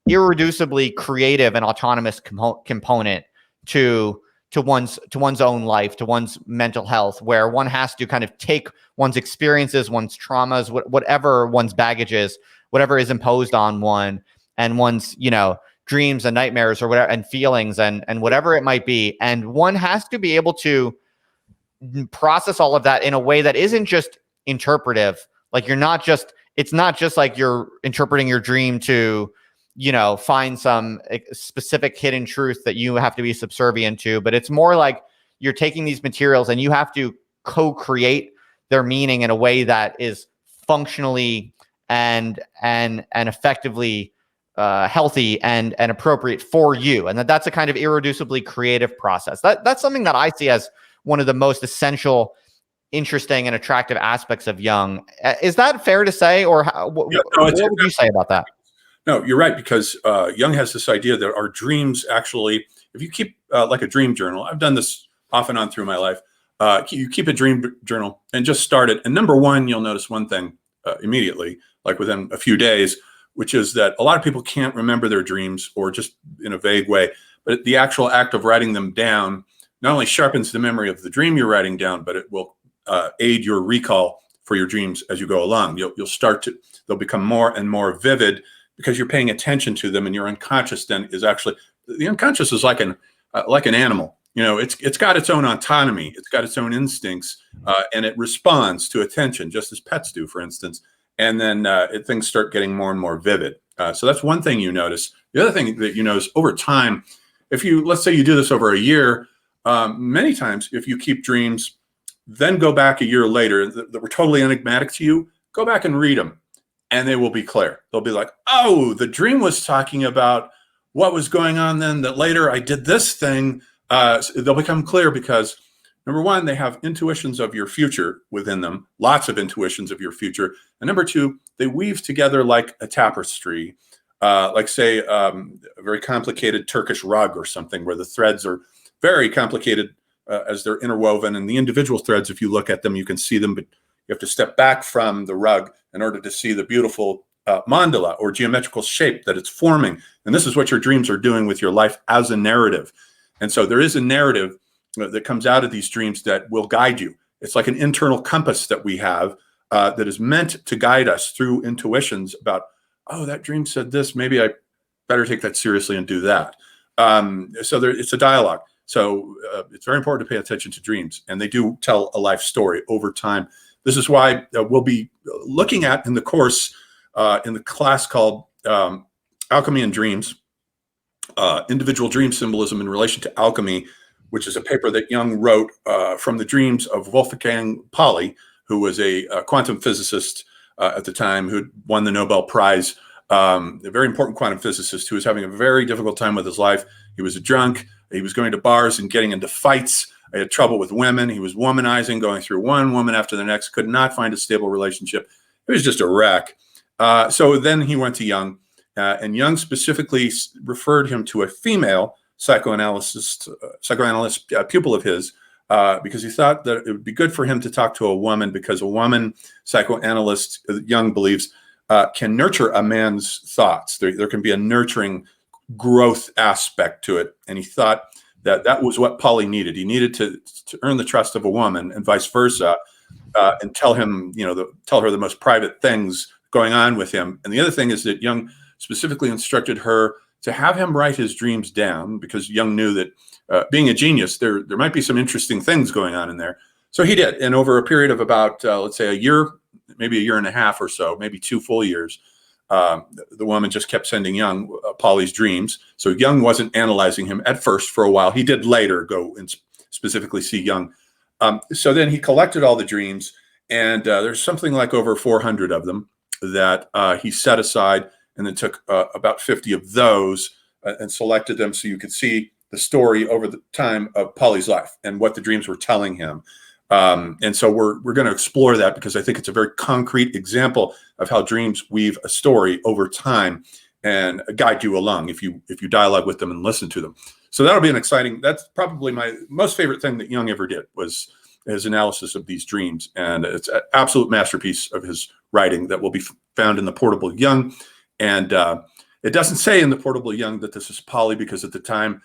irreducibly creative and autonomous component to one's own life, to one's mental health, where one has to kind of take one's experiences, one's traumas, whatever one's baggage is, whatever is imposed on one, and one's, dreams and nightmares or whatever, and feelings and whatever it might be. And one has to be able to process all of that in a way that isn't just interpretive. Like it's not just like you're interpreting your dream to, find some specific hidden truth that you have to be subservient to, but it's more like you're taking these materials and you have to co-create their meaning in a way that is functionally and effectively healthy and appropriate for you. And that's a kind of irreducibly creative process. That's something that I see as one of the most essential, interesting, and attractive aspects of Jung. Is that fair to say, or what would you say about that? No, you're right, because Jung has this idea that our dreams actually, if you keep like a dream journal, I've done this off and on through my life, you keep a dream journal and just start it. And number one, you'll notice one thing immediately, like within a few days, which is that a lot of people can't remember their dreams, or just in a vague way. But the actual act of writing them down not only sharpens the memory of the dream you're writing down, but it will aid your recall for your dreams as you go along. They'll become more and more vivid because you're paying attention to them, and your unconscious then is actually, the unconscious is like an animal. It's got its own autonomy, it's got its own instincts, and it responds to attention, just as pets do, for instance. And then things start getting more and more vivid. So that's one thing you notice. The other thing that you notice over time, let's say you do this over a year, many times if you keep dreams, then go back a year later that were totally enigmatic to you, go back and read them, and they will be clear. They'll be like, oh, the dream was talking about what was going on then, that later I did this thing. They'll become clear because, number one, they have intuitions of your future within them, lots of intuitions of your future. And number two, they weave together like a tapestry, like say a very complicated Turkish rug or something, where the threads are very complicated as they're interwoven. And the individual threads, if you look at them, you can see them, but you have to step back from the rug in order to see the beautiful mandala or geometrical shape that it's forming. And this is what your dreams are doing with your life as a narrative. And so there is a narrative that comes out of these dreams that will guide you. It's like an internal compass that we have that is meant to guide us through intuitions about, oh, that dream said this, maybe I better take that seriously and do that. It's a dialogue. So it's very important to pay attention to dreams, and they do tell a life story over time. This is why we'll be looking at in the course, in the class called Alchemy and Dreams, individual dream symbolism in relation to alchemy, which is a paper that Jung wrote from the dreams of Wolfgang Pauli, who was a quantum physicist at the time, who won the Nobel Prize, a very important quantum physicist who was having a very difficult time with his life. He was a drunk. He was going to bars and getting into fights. He had trouble with women. He was womanizing, going through one woman after the next, could not find a stable relationship. It was just a wreck. So then he went to Jung, and Jung specifically referred him to a female psychoanalyst pupil of his, because he thought that it would be good for him to talk to a woman, because a woman psychoanalyst, Jung believes, can nurture a man's thoughts. There can be a nurturing growth aspect to it. And he thought that was what Pauli needed. He needed to earn the trust of a woman, and vice versa, and tell her the most private things going on with him. And the other thing is that Jung specifically instructed her to have him write his dreams down, because Jung knew that being a genius, there might be some interesting things going on in there. So he did. And over a period of about, let's say a year, maybe a year and a half or so, maybe 2 full years, the woman just kept sending Jung Pauli's dreams. So Jung wasn't analyzing him at first for a while. He did later go and specifically see Jung. So then he collected all the dreams, and there's something like over 400 of them that he set aside, and then took about 50 of those and selected them so you could see the story over the time of Pauli's life and what the dreams were telling him. And so we're going to explore that, because I think it's a very concrete example of how dreams weave a story over time. and guide you along if you dialogue with them and listen to them. So that'll be an exciting. That's probably my most favorite thing that Jung ever did, was his analysis of these dreams, and it's an absolute masterpiece of his writing that will be found in the Portable Jung. And it doesn't say in the Portable Jung that this is poly, because at the time,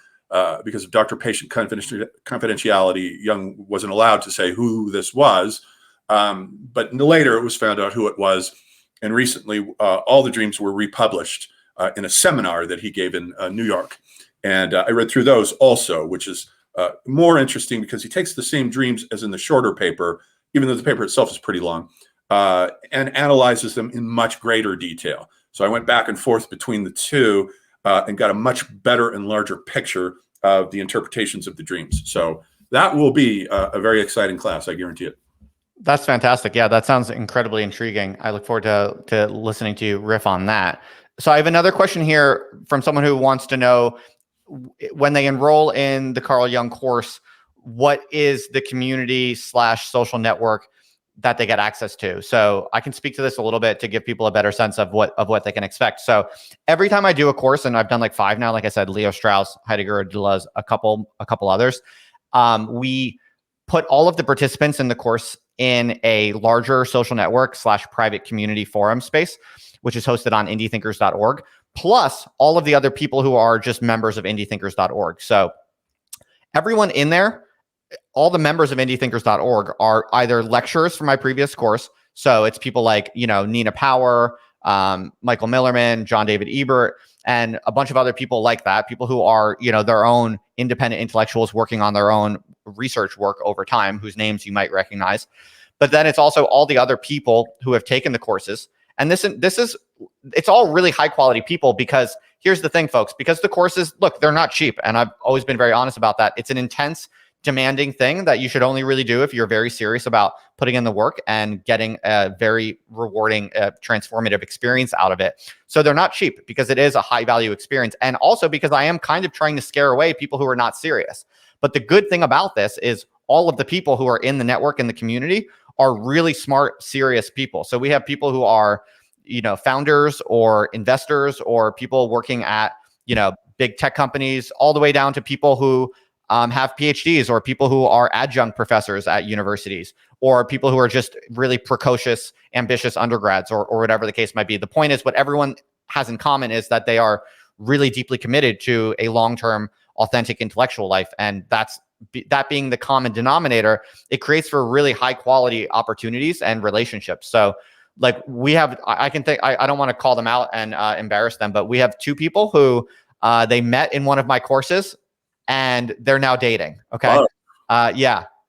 because of doctor-patient confidentiality, Jung wasn't allowed to say who this was. But later it was found out who it was. And recently, all the dreams were republished in a seminar that he gave in New York. And I read through those also, which is more interesting because he takes the same dreams as in the shorter paper, even though the paper itself is pretty long, and analyzes them in much greater detail. So I went back and forth between the two and got a much better and larger picture of the interpretations of the dreams. So that will be a very exciting class, I guarantee it. That's fantastic. Yeah, that sounds incredibly intriguing. I look forward to listening to you riff on that. So I have another question here from someone who wants to know, when they enroll in the Carl Jung course, what is the community/social network that they get access to? So I can speak to this a little bit to give people a better sense of what they can expect. So every time I do a course, and I've done like 5 now, like I said, Leo Strauss, Heidegger, Deleuze, a couple others, we put all of the participants in the course in a larger social network/private community forum space, which is hosted on indiethinkers.org, plus all of the other people who are just members of indiethinkers.org. So everyone in there, all the members of indiethinkers.org are either lecturers from my previous course. So it's people like, Nina Power, Michael Millerman, John David Ebert, and a bunch of other people like that, people who are, their own independent intellectuals working on their own research work over time, whose names you might recognize. But then it's also all the other people who have taken the courses. And it's all really high quality people, because here's the thing, folks, because the courses, look, they're not cheap. And I've always been very honest about that. It's an intense, demanding thing that you should only really do if you're very serious about putting in the work and getting a very rewarding, transformative experience out of it. So they're not cheap, because it is a high value experience. And also because I am kind of trying to scare away people who are not serious. But the good thing about this is all of the people who are in the network and the community are really smart, serious people. So we have people who are, founders or investors, or people working at, big tech companies, all the way down to people who have PhDs, or people who are adjunct professors at universities, or people who are just really precocious, ambitious undergrads, or whatever the case might be. The point is, what everyone has in common is that they are really deeply committed to a long-term, authentic intellectual life. And that being the common denominator, it creates for really high quality opportunities and relationships. So like we have, I don't want to call them out and embarrass them, but we have 2 people who they met in one of my courses and they're now dating. Okay. Wow.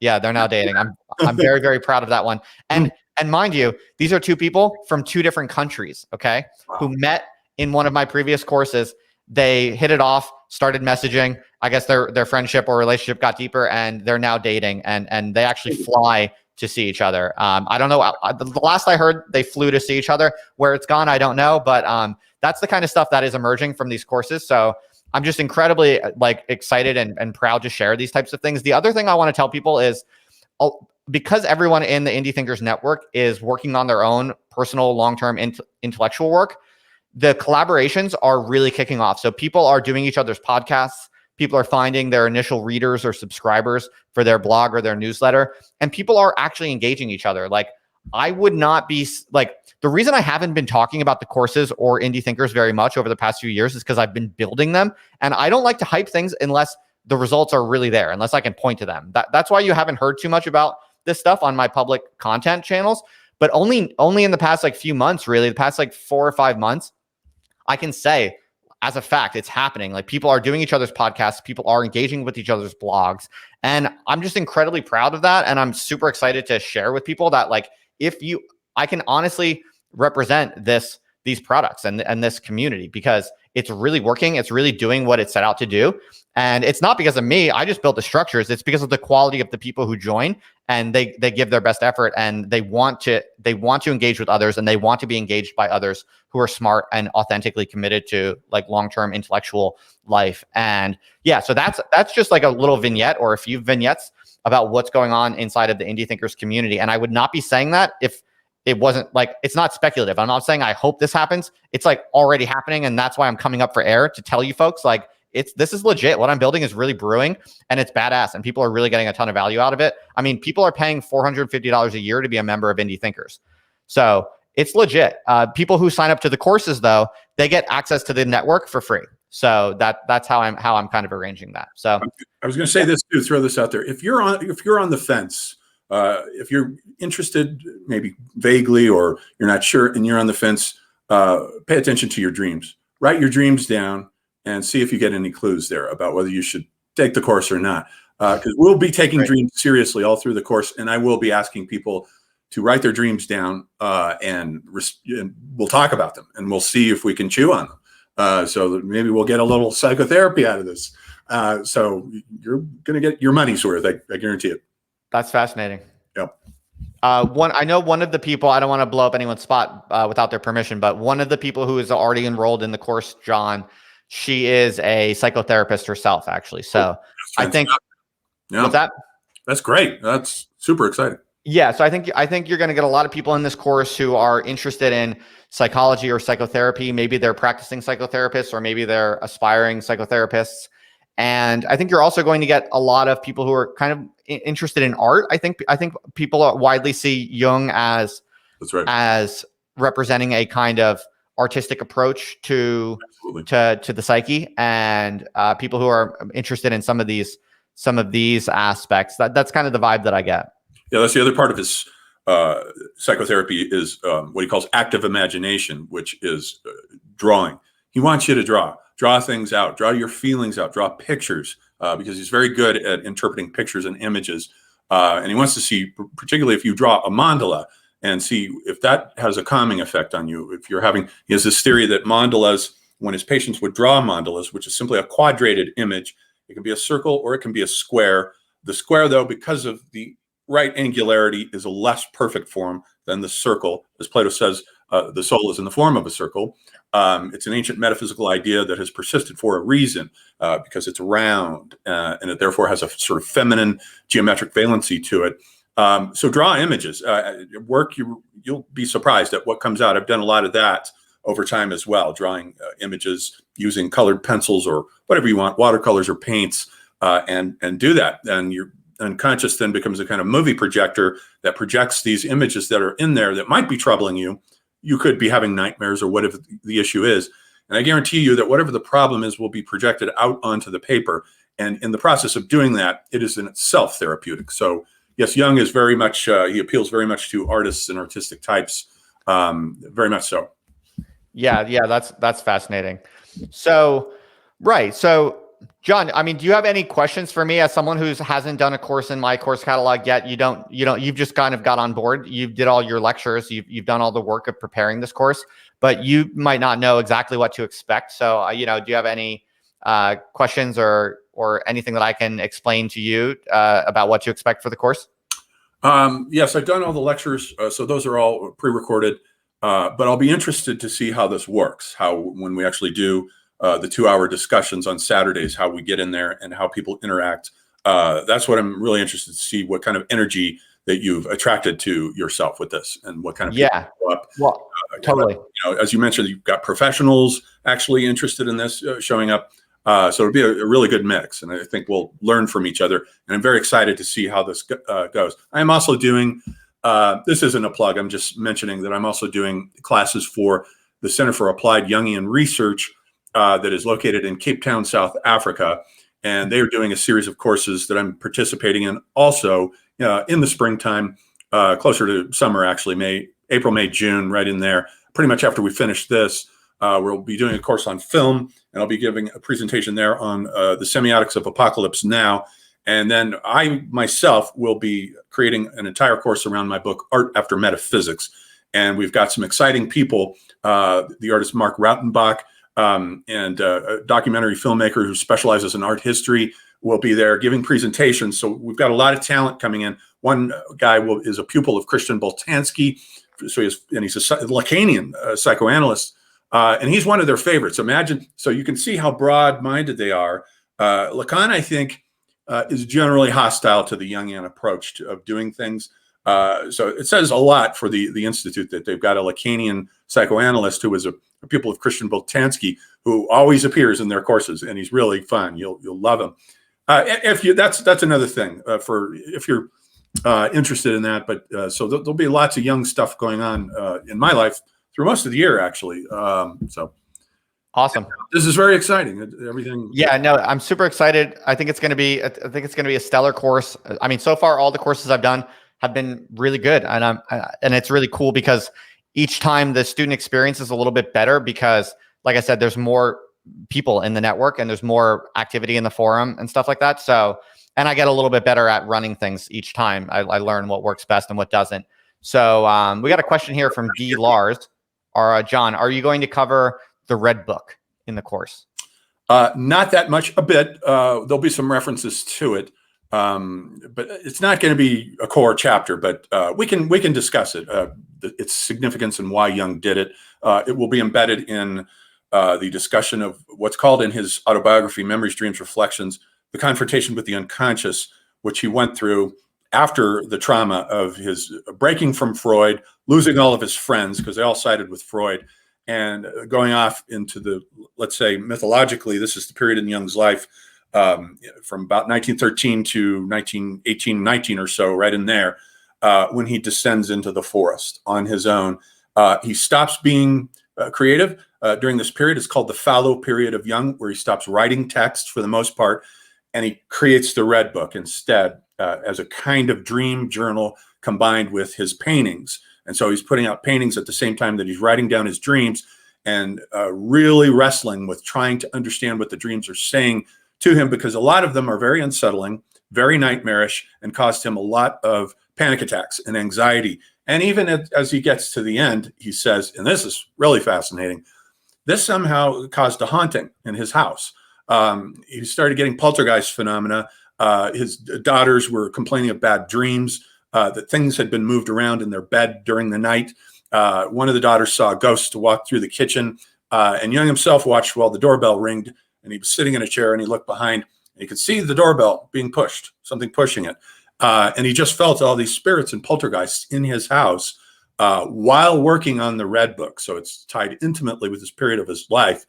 Yeah, they're now dating. I'm very, very proud of that one. And mind you, these are 2 people from 2 different countries, okay, who met in one of my previous courses. They hit it off, started messaging. I guess their friendship or relationship got deeper, and they're now dating, and they actually fly to see each other. I don't know. The last I heard, they flew to see each other. Where it's gone, I don't know. But that's the kind of stuff that is emerging from these courses. So I'm just incredibly excited and proud to share these types of things. The other thing I want to tell people is, because everyone in the Indie Thinkers Network is working on their own personal long-term intellectual work, the collaborations are really kicking off. So people are doing each other's podcasts. People are finding their initial readers or subscribers for their blog or their newsletter. And people are actually engaging each other. Like, I would not be the reason I haven't been talking about the courses or Indie Thinkers very much over the past few years is because I've been building them. And I don't like to hype things unless the results are really there, unless I can point to them. That's why you haven't heard too much about this stuff on my public content channels. But only in the past few months, really, the past 4 or 5 months, I can say as a fact, it's happening. Like, people are doing each other's podcasts. People are engaging with each other's blogs. And I'm just incredibly proud of that. And I'm super excited to share with people that I can honestly represent these products and this community, because it's really working. It's really doing what it set out to do. And it's not because of me. I just built the structures. It's because of the quality of the people who join, and they give their best effort, and they want to engage with others, and they want to be engaged by others who are smart and authentically committed to long-term intellectual life. And yeah, so that's just a little vignette or a few vignettes about what's going on inside of the Indie Thinkers community. And I would not be saying that if it wasn't like, it's not speculative. I'm not saying I hope this happens. It's like already happening. And that's why I'm coming up for air to tell you folks, like, this is legit. What I'm building is really brewing and it's badass. And people are really getting a ton of value out of it. I mean, people are paying $450 a year to be a member of Indie Thinkers. So it's legit. People who sign up to the courses, though, they get access to the network for free. So that's how I'm kind of arranging that. So I was going to say this too, throw this out there. If you're on the fence, if you're interested, maybe vaguely, or you're not sure and you're on the fence, pay attention to your dreams. Write your dreams down and see if you get any clues there about whether you should take the course or not. Because we'll be taking dreams seriously all through the course, and I will be asking people to write their dreams down, and we'll talk about them, and we'll see if we can chew on them. So that maybe we'll get a little psychotherapy out of this. So you're going to get your money's worth. I guarantee it. That's fascinating. Yep. I know one of the people, I don't want to blow up anyone's spot without their permission, but one of the people who is already enrolled in the course, John, she is a psychotherapist herself, actually. So I think, what's that? That's great. That's super exciting. Yeah. So I think you're going to get a lot of people in this course who are interested in psychology or psychotherapy. Maybe they're practicing psychotherapists, or maybe they're aspiring psychotherapists. And I think you're also going to get a lot of people who are kind of interested in art. I think people widely see Jung as representing a kind of artistic approach to the psyche, and people who are interested in some of these aspects. That's kind of the vibe that I get. Yeah, that's the other part of his psychotherapy is what he calls active imagination, which is drawing. He wants you to draw things out, draw your feelings out, draw pictures, because he's very good at interpreting pictures and images. And he wants to see, particularly if you draw a mandala, and see if that has a calming effect on you. If you're having, he has this theory that mandalas, when his patients would draw mandalas, which is simply a quadrated image, it can be a circle or it can be a square. The square, though, because of the right angularity, is a less perfect form than the circle. As Plato says, the soul is in the form of a circle. It's an ancient metaphysical idea that has persisted for a reason, because it's round, and it therefore has a sort of feminine geometric valency to it. So draw images. Work, you'll be surprised at what comes out. I've done a lot of that over time as well, drawing images using colored pencils or whatever you want, watercolors or paints, and do that. And your unconscious then becomes a kind of movie projector that projects these images that are in there that might be troubling you. You could be having nightmares or whatever the issue is. And I guarantee you that whatever the problem is will be projected out onto the paper. And in the process of doing that, it is in itself therapeutic. So yes, Jung is very much, he appeals very much to artists and artistic types, very much so. Yeah, that's fascinating. So, right. So, John, I mean, do you have any questions for me as someone who hasn't done a course in my course catalog yet? You've just kind of got on board. You did all your lectures. You've done all the work of preparing this course, but you might not know exactly what to expect. So, do you have any questions or anything that I can explain to you about what to expect for the course? Yes, I've done all the lectures. So those are all pre-recorded, but I'll be interested to see how this works, how when we actually do the 2-hour discussions on Saturdays, how we get in there and how people interact. That's what I'm really interested to see, what kind of energy that you've attracted to yourself with this, and what kind of people show up. Well, totally. As you mentioned, you've got professionals actually interested in this showing up. So it'll be a really good mix, and I think we'll learn from each other. And I'm very excited to see how this goes. I am also doing, this isn't a plug, I'm just mentioning that I'm also doing classes for the Center for Applied Jungian Research that is located in Cape Town, South Africa. And they are doing a series of courses that I'm participating in also in the springtime, closer to summer, actually, April, May, June, right in there. Pretty much after we finish this, we'll be doing a course on film, and I'll be giving a presentation there on the semiotics of apocalypse now. And then I myself will be creating an entire course around my book, Art After Metaphysics. And we've got some exciting people, the artist Mark Rautenbach, and a documentary filmmaker who specializes in art history will be there giving presentations. So we've got a lot of talent coming in. One guy is a pupil of Christian Boltanski, so he's a Lacanian psychoanalyst, and he's one of their favorites. Imagine, so you can see how broad-minded they are. Lacan, I think, is generally hostile to the Jungian approach of doing things. So it says a lot for the Institute that they've got a Lacanian psychoanalyst who is a pupil of Christian Boltanski, who always appears in their courses, and he's really fun. You'll love him. That's another thing for if you're interested in that. But so there'll be lots of Jung stuff going on in my life through most of the year, actually. So awesome. This is very exciting. Everything. Yeah, no, I'm super excited. I think it's going to be a stellar course. I mean, so far all the courses I've done have been really good, and it's really cool because each time the student experience is a little bit better because, like I said, there's more people in the network and there's more activity in the forum and stuff like that. So, and I get a little bit better at running things each time. I learn what works best and what doesn't. So we got a question here from D. Lars. John, are you going to cover the Red Book in the course? Not that much, a bit. There'll be some references to it. But it's not going to be a core chapter, but we can discuss it, its significance and why Jung did it. It will be embedded in the discussion of what's called in his autobiography, Memories, Dreams, Reflections, the confrontation with the unconscious, which he went through after the trauma of his breaking from Freud, losing all of his friends because they all sided with Freud, and going off into the, let's say, mythologically, this is the period in Jung's life from about 1913 to 1918, 19 or so, right in there, when he descends into the forest on his own. He stops being creative during this period. It's called the fallow period of Jung, where he stops writing text for the most part, and he creates the Red Book instead as a kind of dream journal combined with his paintings. And so he's putting out paintings at the same time that he's writing down his dreams and really wrestling with trying to understand what the dreams are saying to him, because a lot of them are very unsettling, very nightmarish, and caused him a lot of panic attacks and anxiety. And even as he gets to the end, he says, and this is really fascinating, this somehow caused a haunting in his house. He started getting poltergeist phenomena. His daughters were complaining of bad dreams, that things had been moved around in their bed during the night. One of the daughters saw a ghost walk through the kitchen, and Jung himself watched while the doorbell ringed, and he was sitting in a chair, and he looked behind, and he could see the doorbell being pushed, something pushing it. And he just felt all these spirits and poltergeists in his house while working on the Red Book. So it's tied intimately with this period of his life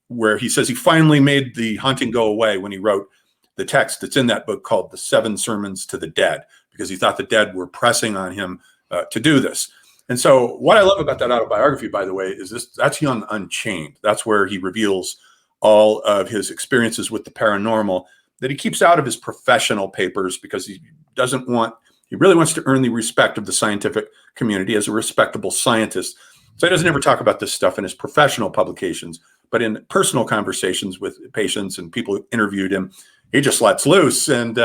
where he says he finally made the haunting go away when he wrote the text that's in that book called The 7 Sermons to the Dead, because he thought the dead were pressing on him to do this. And so what I love about that autobiography, by the way, is that's Jung Unchained. That's where he reveals all of his experiences with the paranormal that he keeps out of his professional papers because he really wants to earn the respect of the scientific community as a respectable scientist. So he doesn't ever talk about this stuff in his professional publications, but in personal conversations with patients and people who interviewed him, he just lets loose. And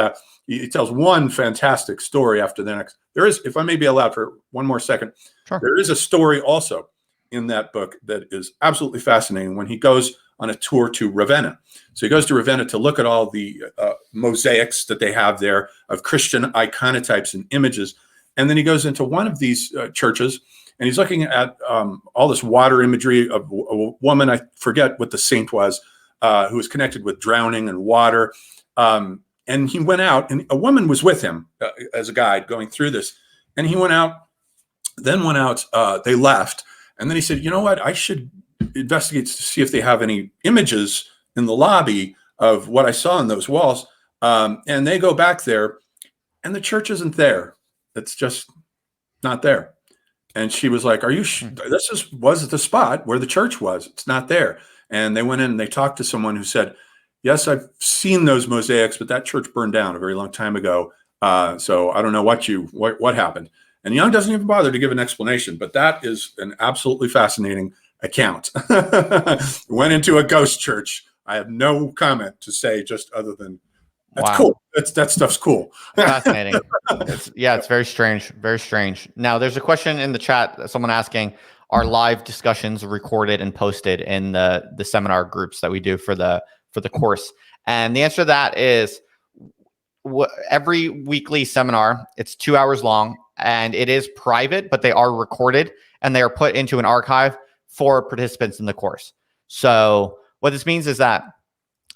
he tells one fantastic story after the next. There is, if I may be allowed for one more second, sure. There is a story also in that book that is absolutely fascinating when he goes on a tour to Ravenna. So he goes to Ravenna to look at all the mosaics that they have there of Christian iconotypes and images. And then he goes into one of these churches, and he's looking at all this water imagery of a woman, I forget what the saint was, who was connected with drowning and water. And he went out, and a woman was with him as a guide going through this. And he went out, they left. And then he said, you know what, I should investigate to see if they have any images in the lobby of what I saw on those walls. And they go back there, and the church isn't there. It's just not there. And she was like, are you was the spot where the church was? It's not there. And they went in and they talked to someone who said, yes, I've seen those mosaics, but that church burned down a very long time ago. So I don't know what happened. And Jung doesn't even bother to give an explanation, but that is an absolutely fascinating account. Went into a ghost church. I have no comment to say just other than that's wow. Cool. That stuff's cool. Fascinating. It's very strange. Very strange. Now there's a question in the chat, someone asking, are live discussions recorded and posted in the seminar groups that we do for the course? And the answer to that is every weekly seminar, it's 2 hours long, and it is private, but they are recorded and they are put into an archive for participants in the course. So what this means is that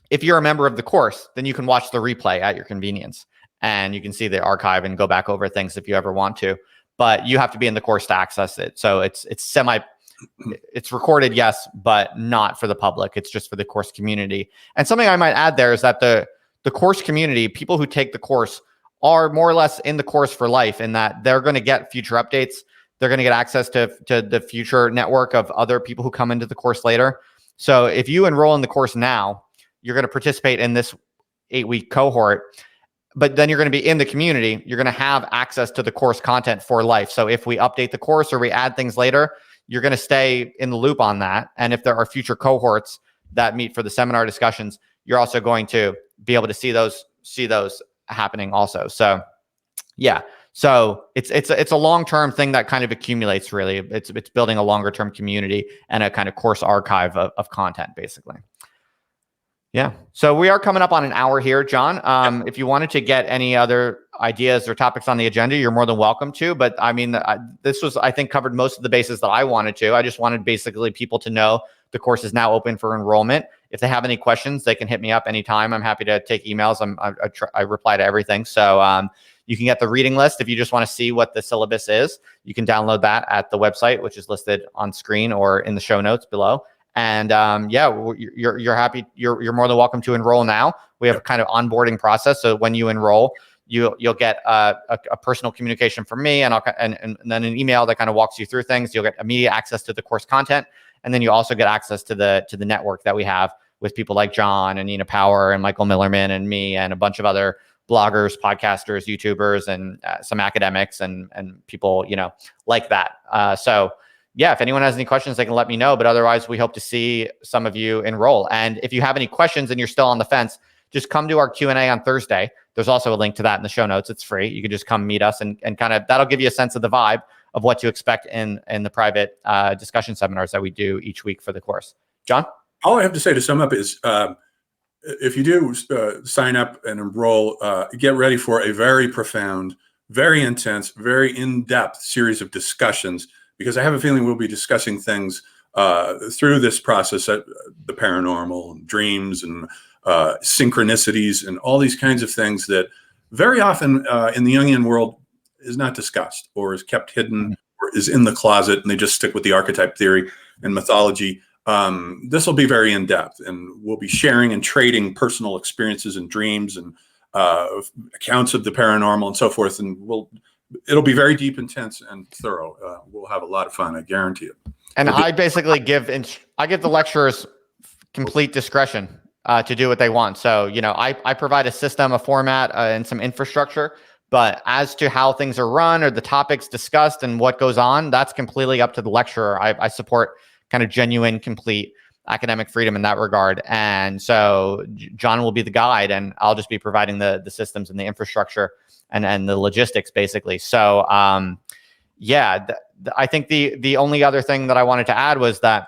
if you're a member of the course, then you can watch the replay at your convenience. and you can see the archive and go back over things if you ever want to. But you have to be in the course to access it. So it's recorded, yes, but not for the public. It's just for the course community. And something I might add there is that the course community, people who take the course, are more or less in the course for life, in that they're going to get future updates. They're going to get access to the future network of other people who come into the course later. So if you enroll in the course now, you're going to participate in this 8-week cohort, but then you're going to be in the community. You're going to have access to the course content for life. So if we update the course or we add things later, you're going to stay in the loop on that. And if there are future cohorts that meet for the seminar discussions, you're also going to be able to see those happening also. So yeah. So it's a long-term thing that kind of accumulates, really. It's building a longer-term community and a kind of course archive of content, basically. Yeah. So we are coming up on an hour here, John. If you wanted to get any other ideas or topics on the agenda, you're more than welcome to. But I mean, this was, I think, covered most of the bases that I wanted to. I just wanted basically people to know the course is now open for enrollment. If they have any questions, they can hit me up anytime. I'm happy to take emails. I reply to everything. So you can get the reading list if you just want to see what the syllabus is. You can download that at the website, which is listed on screen or in the show notes below. And yeah, you're happy. You're more than welcome to enroll now. We have a kind of onboarding process. So when you enroll, you'll get a personal communication from me, and then an email that kind of walks you through things. You'll get immediate access to the course content, and then you also get access to the network that we have with people like John and Nina Power and Michael Millerman and me and a bunch of other bloggers, podcasters, YouTubers, and some academics and people like that. So yeah, if anyone has any questions, they can let me know. But otherwise, we hope to see some of you enroll. And if you have any questions and you're still on the fence, just come to our Q&A on Thursday. There's also a link to that in the show notes. It's free. You can just come meet us and kind of, that'll give you a sense of the vibe of what to expect in the private discussion seminars that we do each week for the course. John? All I have to say to sum up is, if you do sign up and enroll, get ready for a very profound, very intense, very in-depth series of discussions, because I have a feeling we'll be discussing things through this process, the paranormal and dreams and synchronicities and all these kinds of things that very often in the Jungian world is not discussed or is kept hidden or is in the closet, and they just stick with the archetype theory and mythology. This will be very in-depth, and we'll be sharing and trading personal experiences and dreams and accounts of the paranormal and so forth. And it'll be very deep, intense, and thorough. We'll have a lot of fun, I guarantee it. And I basically give the lecturers complete discretion to do what they want. So, I provide a system, a format, and some infrastructure. But as to how things are run or the topics discussed and what goes on, that's completely up to the lecturer. I support kind of genuine, complete academic freedom in that regard. And so John will be the guide, and I'll just be providing the systems and the infrastructure and the logistics, basically. So yeah, I think the only other thing that I wanted to add was that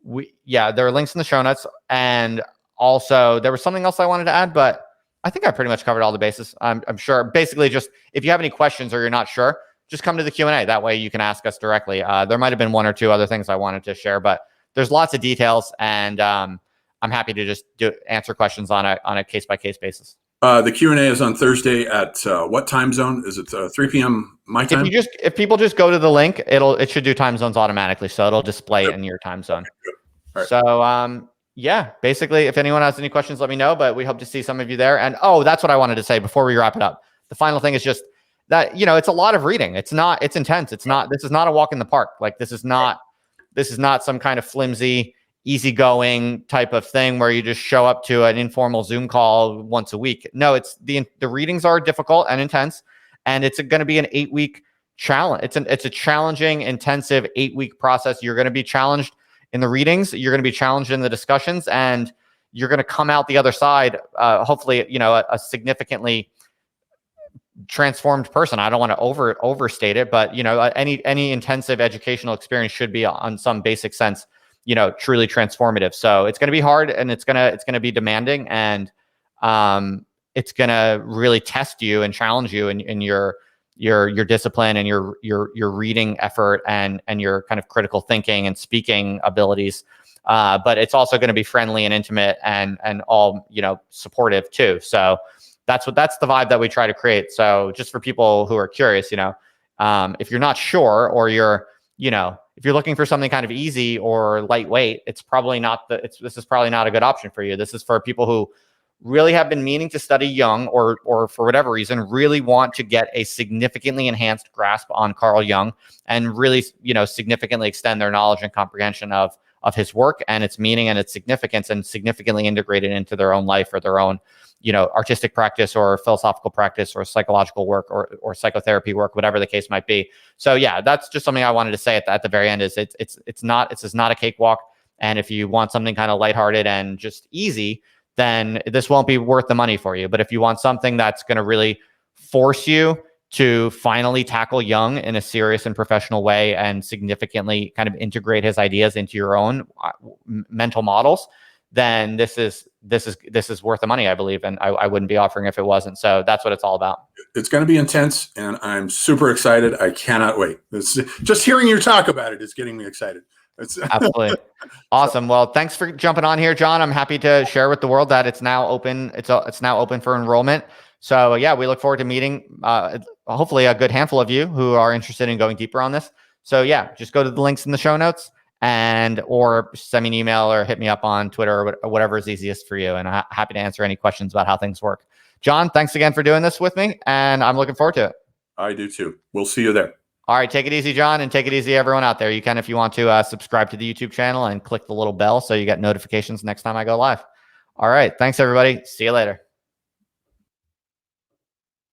there are links in the show notes, and also there was something else I wanted to add, but I think I pretty much covered all the bases. I'm sure. Basically, just if you have any questions or you're not sure, just come to the Q&A. That way you can ask us directly. There might have been one or two other things I wanted to share, but there's lots of details, and I'm happy to just answer questions on a case-by-case basis. The Q&A is on Thursday at what time zone? Is it 3 p.m. my time? If people just go to the link, it should do time zones automatically, so it'll display it in your time zone. Right. So yeah, basically, if anyone has any questions, let me know. But we hope to see some of you there. And that's what I wanted to say before we wrap it up. The final thing is just that it's a lot of reading. It's intense. This is not a walk in the park. Like this is not some kind of flimsy, easygoing type of thing where you just show up to an informal Zoom call once a week. No, it's the readings are difficult and intense, and it's going to be an 8-week challenge. It's a challenging, intensive 8-week process. You're going to be challenged in the readings. You're going to be challenged in the discussions, and you're going to come out the other side, hopefully, a significantly transformed person. I don't want to overstate it, but any intensive educational experience should be, on some basic sense, truly transformative. So it's going to be hard, and it's going to be demanding, and it's going to really test you and challenge you in your discipline and your reading effort and your kind of critical thinking and speaking abilities. But it's also going to be friendly and intimate and all, supportive too. So that's the vibe that we try to create. So just for people who are curious, if you're not sure, or if you're looking for something kind of easy or lightweight, this is probably not a good option for you. This is for people who really have been meaning to study Jung, or for whatever reason, really want to get a significantly enhanced grasp on Carl Jung, and really, significantly extend their knowledge and comprehension of his work and its meaning and its significance, and significantly integrate it into their own life, or their own, artistic practice, or philosophical practice, or psychological work, or psychotherapy work, whatever the case might be. So yeah, that's just something I wanted to say at the very end. Is it's not a cakewalk. And if you want something kind of lighthearted and just easy, then this won't be worth the money for you. But if you want something that's going to really force you to finally tackle Jung in a serious and professional way, and significantly kind of integrate his ideas into your own mental models, then this is worth the money, I believe. And I wouldn't be offering if it wasn't. So that's what it's all about. It's going to be intense, and I'm super excited. I cannot wait. Just hearing you talk about it is getting me excited. Absolutely. Awesome. Well, thanks for jumping on here, John. I'm happy to share with the world that it's now open. It's now open for enrollment. So yeah, we look forward to meeting hopefully a good handful of you who are interested in going deeper on this. So yeah, just go to the links in the show notes, or send me an email, or hit me up on Twitter, or whatever is easiest for you. And I'm happy to answer any questions about how things work. John, thanks again for doing this with me, and I'm looking forward to it. I do too. We'll see you there. All right, take it easy, John, and take it easy, everyone out there. You can, if you want to, subscribe to the YouTube channel and click the little bell so you get notifications next time I go live. All right, thanks, everybody. See you later.